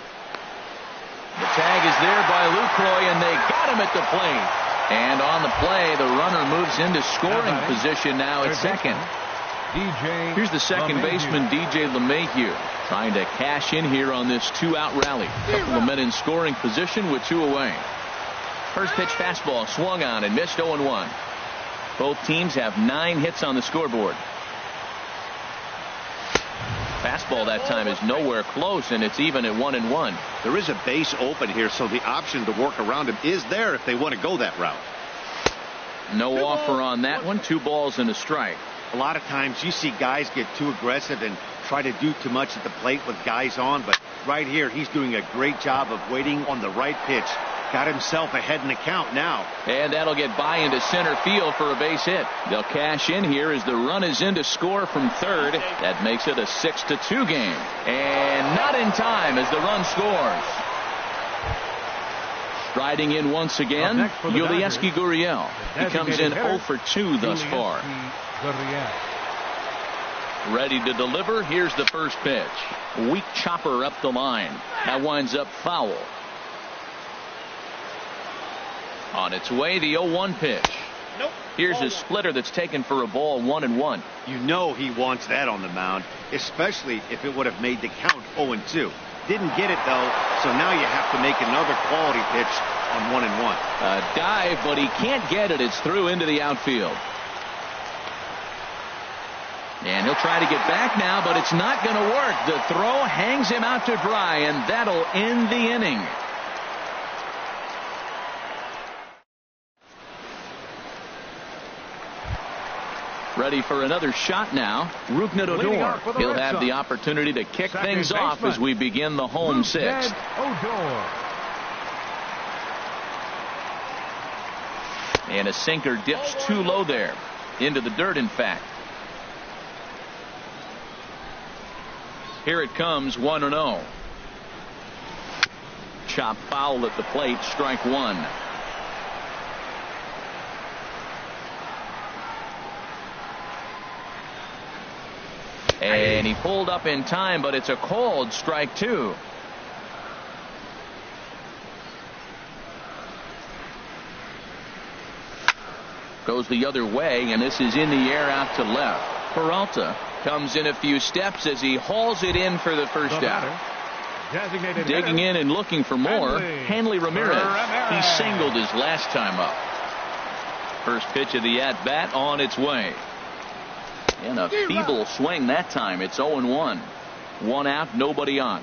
The tag is there by Lucroy, and they got him at the plate. And on the play, the runner moves into scoring position now at second. Here's the second baseman, DJ LeMahieu, trying to cash in here on this 2-out rally. Couple of men in scoring position with 2 away. First pitch fastball swung on and missed. 0-1. Both teams have 9 hits on the scoreboard.
Fastball that time is nowhere close, and it's even at 1-1.
There is a base open here, so the option to work around him is there if they want to go that route.
No offer on that one. 2 balls and a strike.
A lot of times you see guys get too aggressive and try to do too much at the plate with guys on, but right here he's doing a great job of waiting on the right pitch. Got himself ahead in the count now.
And that'll get by into center field for a base hit. They'll cash in here as the run is in to score from third. That makes it a 6-2 game. And not in time as the run scores. Striding in once again, Yulieski Gurriel. He comes in 0 for 2 thus far. Ready to deliver. Here's the first pitch. Weak chopper up the line. That winds up foul. On its way, the 0-1 pitch. Here's a splitter that's taken for a ball, 1-1.
You know he wants that on the mound, especially if it would have made the count 0-2. Didn't get it, though, so now you have to make another quality pitch on 1-1.
A dive, but he can't get it. It's through into the outfield. And he'll try to get back now, but it's not going to work. The throw hangs him out to dry, and that'll end the inning. Ready for another shot now. Rougned Odor. He'll have the opportunity to kick things off as we begin the home sixth. And a sinker dips too low there. Into the dirt, in fact. Here it comes, 1-0. Chop foul at the plate, strike one. And he pulled up in time, but it's a called strike two. Goes the other way, and this is in the air out to left. Peralta comes in a few steps as he hauls it in for the first out. Digging in and looking for more, Hanley Ramirez. He singled his last time up. First pitch of the at-bat on its way. And a feeble swing that time. It's 0-1. One out, nobody on.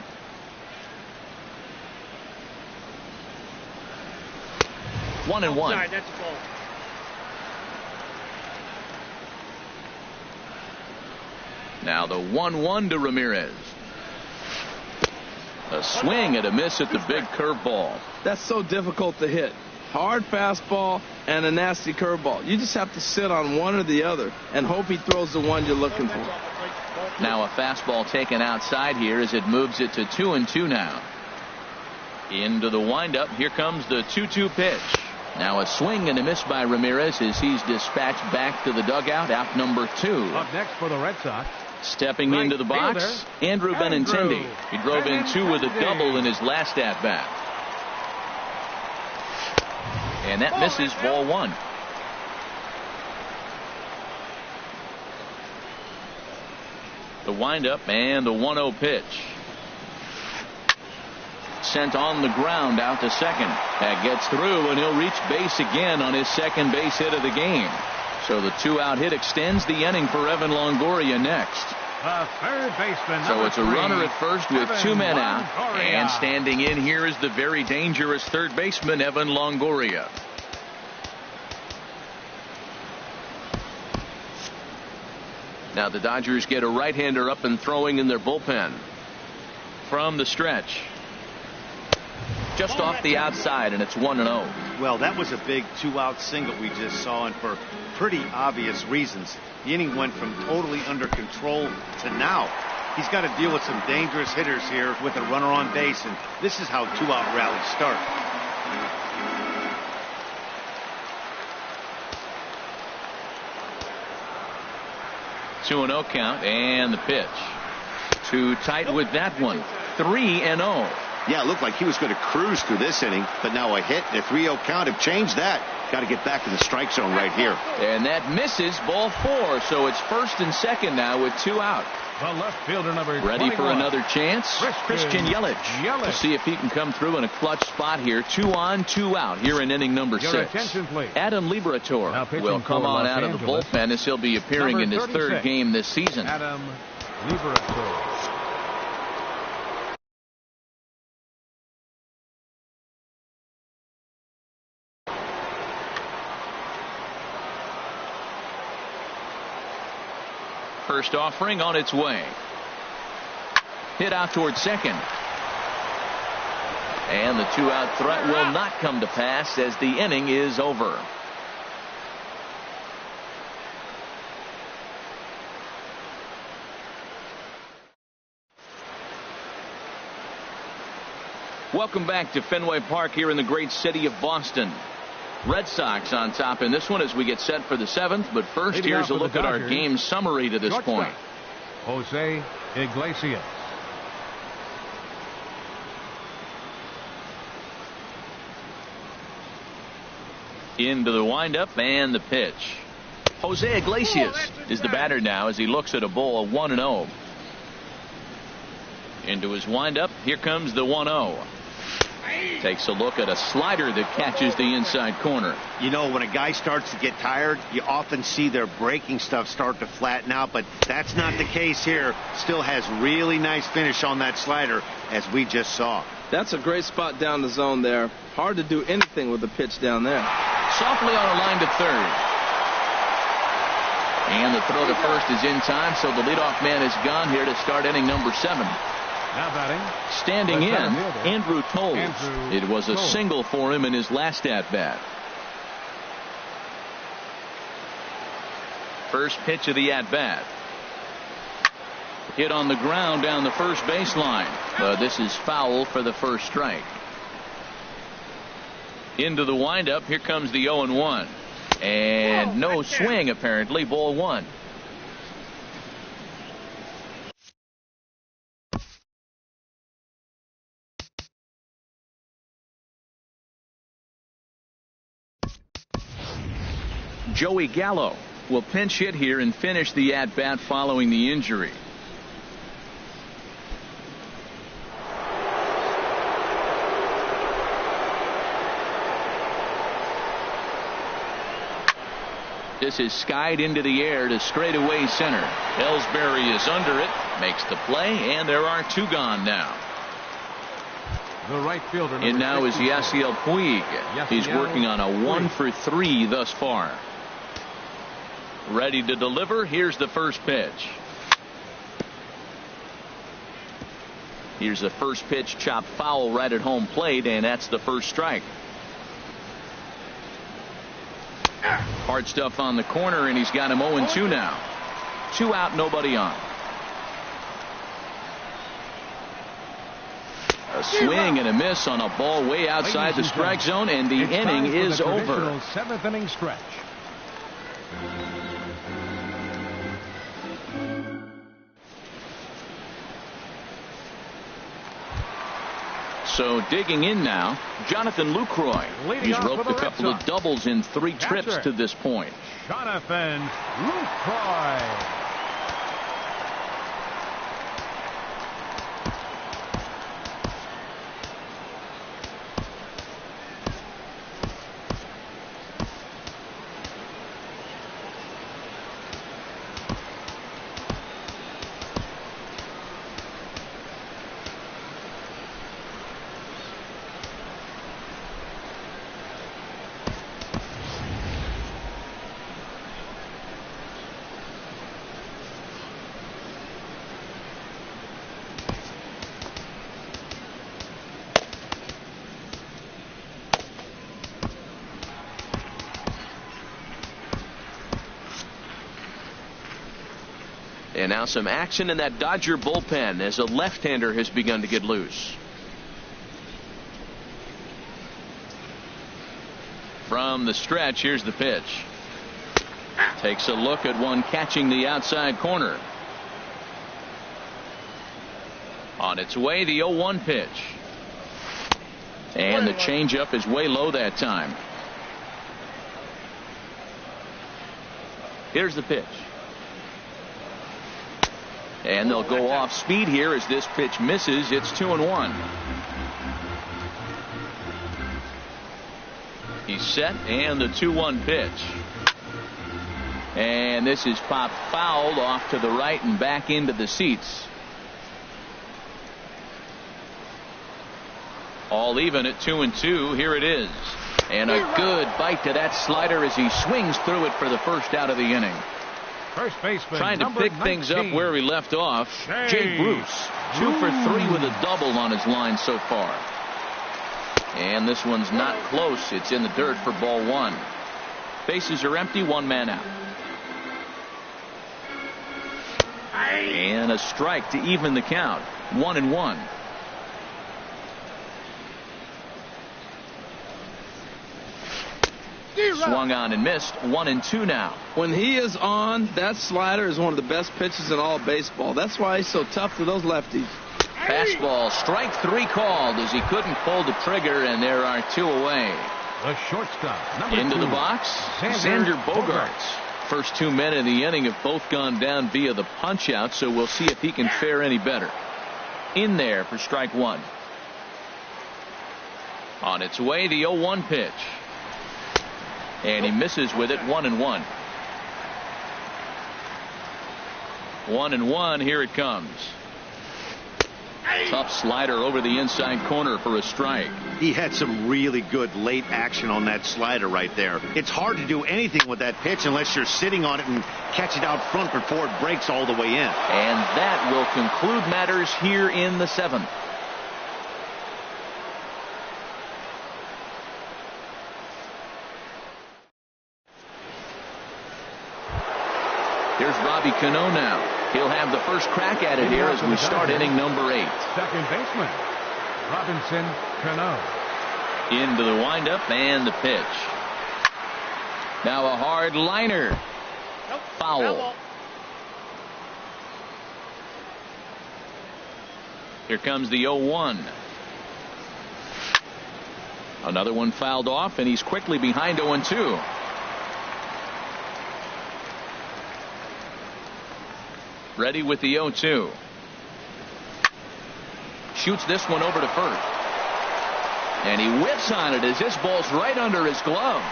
One and one. Now the 1-1 to Ramirez. A swing and a miss at the big curveball.
That's so difficult to hit. Hard fastball and a nasty curveball. You just have to sit on one or the other and hope he throws the one you're looking for.
Now a fastball taken outside here as it moves it to 2-2 now. Into the windup. Here comes the 2-2 pitch. Now a swing and a miss by Ramirez as he's dispatched back to the dugout. Out number 2.
Up next for the Red Sox.
Stepping into the box, Andrew Benintendi. He drove in 2 with a double in his last at-bat. And that misses, ball 1. The windup and the 1-0 pitch. Sent on the ground out to second. That gets through, and he'll reach base again on his second base hit of the game. So the 2-out hit extends the inning for Evan Longoria next.
The third baseman.
So it's a runner at first with 2 men out.
Longoria.
And standing in here is the very dangerous third baseman, Evan Longoria. Now the Dodgers get a right-hander up and throwing in their bullpen. From the stretch. Just off the outside, and it's 1-0.
Well, that was a big 2-out single we just saw, and for pretty obvious reasons. The inning went from totally under control to now. He's got to deal with some dangerous hitters here with a runner on base, and this is how 2-out rallies start.
Two 2-0 count, and the pitch. Too tight with that one. 3-0.
Yeah, it looked like he was going to cruise through this inning, but now a hit and a 3-0 count have changed that. Got to get back in the strike zone right here.
And that misses, ball 4. So it's first and second now with 2 out.
The left fielder number
Ready
21.
for another chance. Christian Yelich.
Yelich.
We'll see if he can come through in a clutch spot here. 2 on, 2 out here in inning number 6.
Attention, please.
Adam Liberator will come on out of the bullpen as he'll be appearing in his third game this season.
Adam Liberato.
First offering on its way. Hit out towards second. And the two-out threat will not come to pass as the inning is over. Welcome back to Fenway Park here in the great city of Boston. Red Sox on top in this one as we get set for the seventh. But first, here's a look at our game summary to this point.
Jose Iglesias.
Into the windup and the pitch. Jose Iglesias is the batter now as he looks at a ball 1-0. Into his windup. Here comes the 1-0. Takes a look at a slider that catches the inside corner.
You know, when a guy starts to get tired, you often see their breaking stuff start to flatten out, but that's not the case here. Still has really nice finish on that slider, as we just saw.
That's a great spot down the zone there. Hard to do anything with the pitch down there.
Softly on a line to third. And the throw to first is in time, so the leadoff man is gone here to start inning number 7.
Now batting.
Standing in, Andrew Toles. It was a single for him in his last at-bat. First pitch of the at-bat. Hit on the ground down the first baseline. But this is foul for the first strike. Into the windup. Here comes the 0-1. And no swing, apparently. Ball 1. Joey Gallo will pinch hit here and finish the at-bat following the injury. This is skied into the air to straightaway center. Ellsbury is under it, makes the play, and there are 2 gone now.
The right fielder.
And now is Yasiel Puig. He's working on a 1-for-3 thus far. Ready to deliver. Here's the first pitch. Here's the first pitch, chopped foul right at home plate, and that's the first strike. Hard stuff on the corner, and he's got him 0-2 now. 2 out, nobody on. A swing and a miss on a ball way outside the strike zone, and the inning is over.
7th inning stretch.
So digging in now, Jonathan Lucroy. He's roped a couple of doubles in 3 trips to this point.
Jonathan Lucroy.
And now some action in that Dodger bullpen as a left-hander has begun to get loose. From the stretch, here's the pitch. Takes a look at one catching the outside corner. On its way, the 0-1 pitch. And the changeup is way low that time. Here's the pitch. And they'll go off speed here as this pitch misses. It's 2-1. He's set, and the 2-1 pitch. And this is popped foul off to the right and back into the seats. All even at 2-2. Here it is. And a good bite to that slider as he swings through it for the first out of the inning.
First baseman,
trying to pick
19.
things up where he left off. Jake Bruce, 2 for 3 with a double on his line so far. And this one's not close. It's in the dirt for ball 1. Bases are empty, 1 man out. And a strike to even the count. 1-1. Swung on and missed. 1-2 now.
When he is on, that slider is one of the best pitches in all of baseball. That's why he's so tough to those lefties.
Fastball, strike 3 called as he couldn't pull the trigger, and there are 2 away.
The shortstop, number
Into
2,
the box, Xander Bogaerts. First 2 men in the inning have both gone down via the punch out, so we'll see if he can fare any better. In there for strike 1. On its way, the 0-1 pitch. And he misses with it. 1-1. 1-1. Here it comes. Tough slider over the inside corner for a strike.
He had some really good late action on that slider right there. It's hard to do anything with that pitch unless you're sitting on it and catch it out front before it breaks all the way in.
And that will conclude matters here in the 7th. Here's Robbie Cano now. He'll have the first crack at it here as we start inning number 8.
Second baseman, Robinson Cano.
Into the windup and the pitch. Now a hard liner. Foul. Here comes the 0-1. Another one fouled off, and he's quickly behind 0-2. Ready with the 0-2. Shoots this one over to first. And he whips on it as this ball's right under his glove.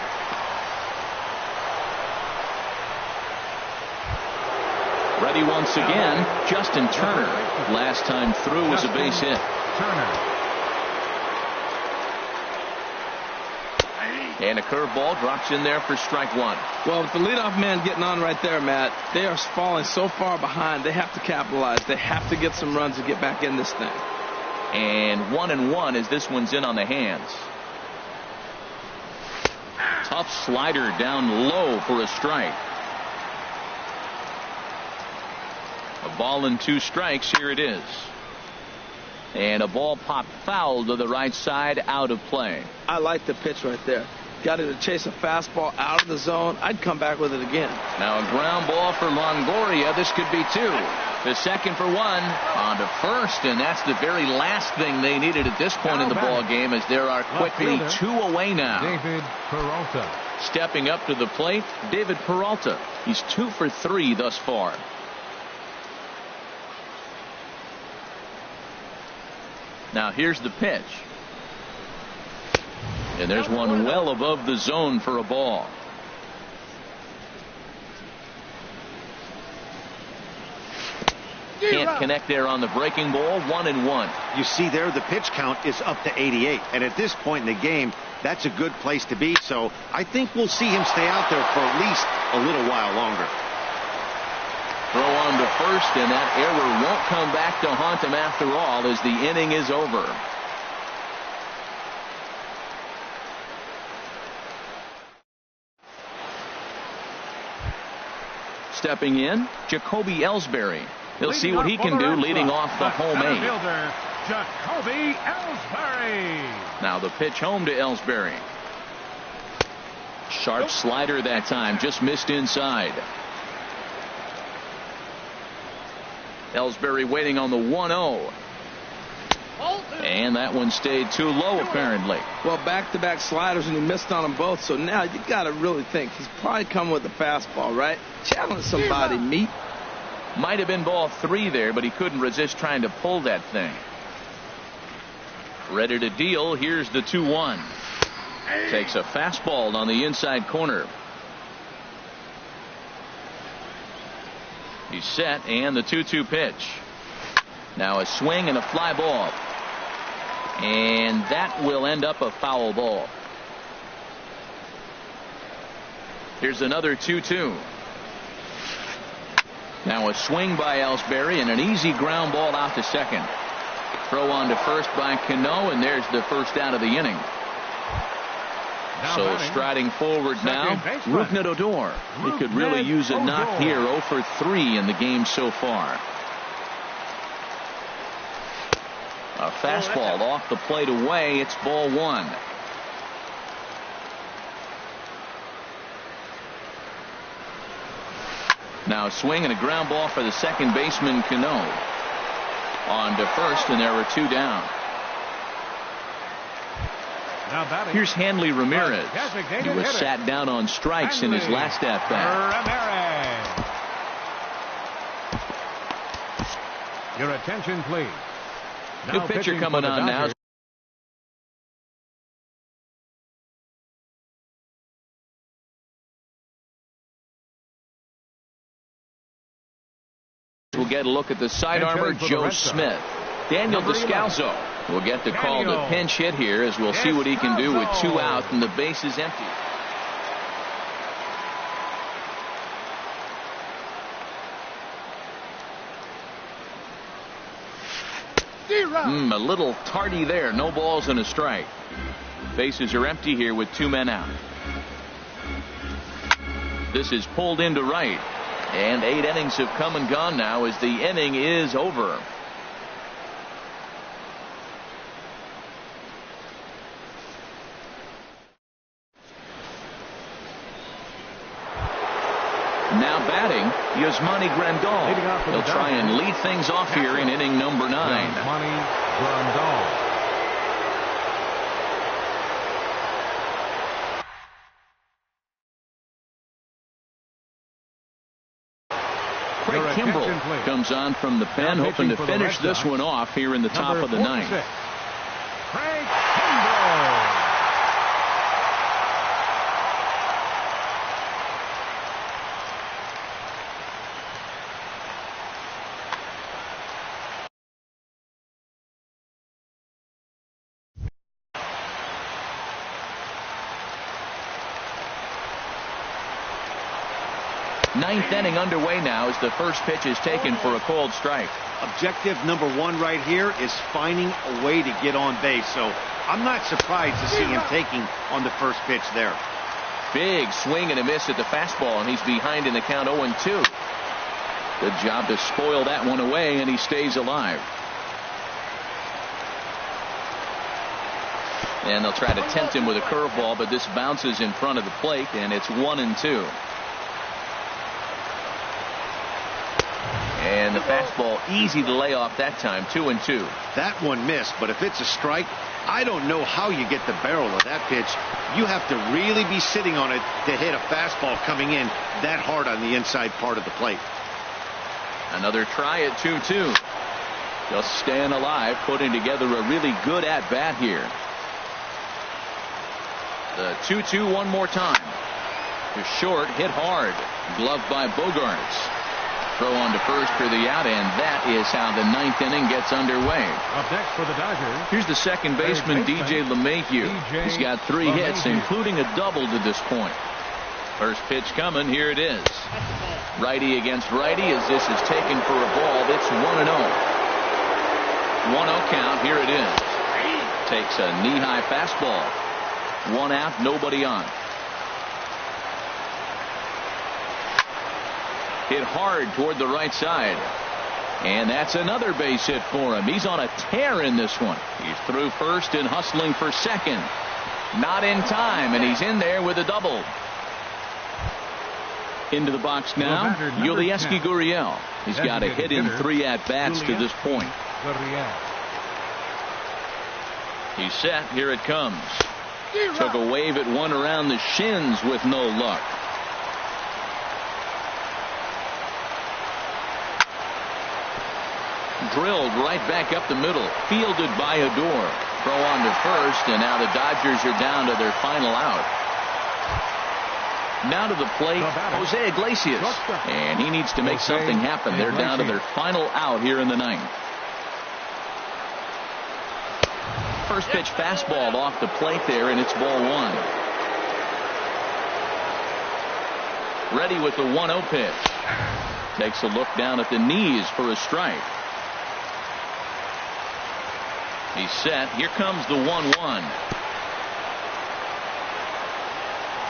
Ready once again, Justin Turner. Last time through was a base hit.
Turner.
And a curveball drops in there for strike 1.
Well, with the leadoff man getting on right there, Matt, they are falling so far behind. They have to capitalize. They have to get some runs to get back in this thing.
And 1-1 as this one's in on the hands. Tough slider down low for a strike. A ball and 2 strikes. Here it is. And a ball popped foul to the right side, out of play.
I like the pitch right there. Got him to chase a fastball out of the zone. I'd come back with it again.
Now a ground ball for Longoria. This could be 2. The second for 1 on to first, and that's the very last thing they needed at this point in the ball game, as there are quickly 2 away now.
David Peralta.
Stepping up to the plate, David Peralta. He's 2 for 3 thus far. Now here's the pitch. And there's one well above the zone for a ball. Can't connect there on the breaking ball. 1-1.
You see there, the pitch count is up to 88. And at this point in the game, that's a good place to be. So I think we'll see him stay out there for at least a little while longer.
Throw on to first, and that error won't come back to haunt him after all as the inning is over. Stepping in, Jacoby Ellsbury. He'll see what he can do leading off the home 8.
Jacoby Ellsbury.
Now the pitch home to Ellsbury. Sharp slider that time, just missed inside. Ellsbury waiting on the 1-0. And that one stayed too low, apparently.
Well, back-to-back sliders, and he missed on them both. So now you got to really think. He's probably coming with the fastball, right? Challenge somebody, meat.
Might have been ball 3 there, but he couldn't resist trying to pull that thing. Ready to deal. Here's the 2-1. Takes a fastball on the inside corner. He's set, and the 2-2 pitch. Now a swing and a fly ball. And that will end up a foul ball. Here's another 2-2. Now a swing by Ellsbury and an easy ground ball out to second. Throw on to first by Cano, and there's the first out of the inning. So striding forward now, Rougned Odor. He could really use a knock here. 0 for 3 in the game so far. A fastball off the plate away. It's ball 1. Now a swing and a ground ball for the second baseman Cano. On to first, and there were 2 down. Here's Hanley Ramirez. He was sat down on strikes in his last at bat.
Your attention, please.
New pitcher coming on now. We'll get a look at the side armor, Joe Smith. Daniel Descalso will get to call the pinch hit here, as we'll see what he can do with 2 out and the base is empty. A little tardy there. No balls and a strike. Bases are empty here with 2 men out. This is pulled into right. And 8 innings have come and gone now as the inning is over. Now batting, Yasmani Grandal. He'll try and lead things off here in inning number 9.
Yasmani Grandal.
Craig Kimbrell comes on from the pen, hoping to finish this one off here in the top of the 9th.
Craig Kimbrell.
Ninth inning underway now as the first pitch is taken for a called strike.
Objective number 1 right here is finding a way to get on base. So I'm not surprised to see him taking on the first pitch there.
Big swing and a miss at the fastball, and he's behind in the count 0-2. Good job to spoil that one away, and he stays alive. And they'll try to tempt him with a curveball, but this bounces in front of the plate, and it's 1-2. And the fastball easy to lay off that time. 2-2.
That one missed, but if it's a strike, I don't know how you get the barrel of that pitch. You have to really be sitting on it to hit a fastball coming in that hard on the inside part of the plate.
Another try at 2-2. Just staying alive, putting together a really good at bat here. The 2-2 one more time. To short, hit hard. Gloved by Bogarts. Throw on to first for the out, and that is how the 9th inning gets underway.
Up next for the Dodgers.
Here's the second baseman, DJ LeMahieu. He's got 3 hits, including a double to this point. First pitch coming. Here it is. Righty against righty as this is taken for a ball. It's 1-0. 1-0 count. Here it is. Takes a knee-high fastball. 1 out, nobody on. Hit hard toward the right side. And that's another base hit for him. He's on a tear in this one. He's through first and hustling for second. Not in time, and he's in there with a double. Into the box now, Yulieski Gurriel. He's got a hit in 3 at-bats to this point. He's set. Here it comes. Took a wave at one around the shins with no luck. Drilled right back up the middle. Fielded by Odor. Throw on to first, and now the Dodgers are down to their final out. Now to the plate, Jose Iglesias. And he needs to make something happen. They're down to their final out here in the ninth. First pitch fastball off the plate there, and it's ball one. Ready with the 1-0 pitch. Takes a look down at the knees for a strike. He's set. Here comes the 1-1.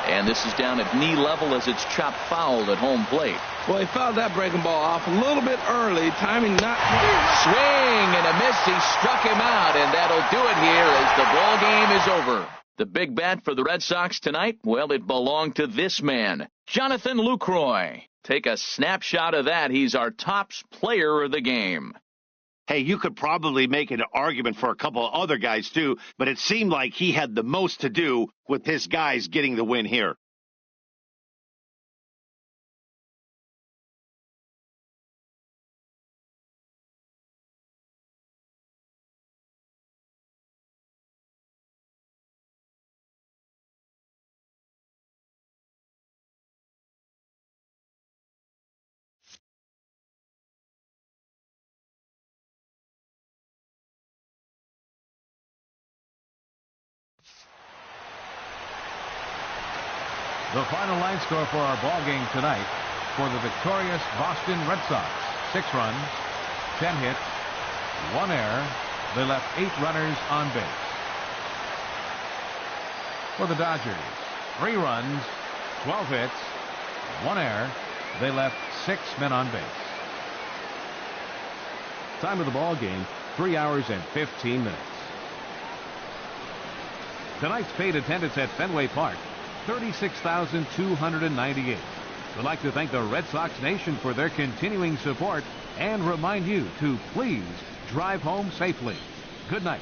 And this is down at knee level as it's chopped foul at home plate.
Well, he fouled that breaking ball off a little bit early. Timing not.
Swing and a miss. He struck him out, and that'll do it here as the ball game is over. The big bat for the Red Sox tonight, well, it belonged to this man, Jonathan Lucroy. Take a snapshot of that. He's our top player of the game.
Hey, you could probably make an argument for a couple of other guys, too, but it seemed like he had the most to do with his guys getting the win here.
The final line score for our ball game tonight for the victorious Boston Red Sox: 6 runs, 10 hits, 1 error. They left 8 runners on base. For the Dodgers, 3 runs, 12 hits, 1 error. They left 6 men on base. Time of the ball game, 3 hours and 15 minutes. Tonight's paid attendance at Fenway Park, 36,298. We'd like to thank the Red Sox Nation for their continuing support and remind you to please drive home safely. Good night.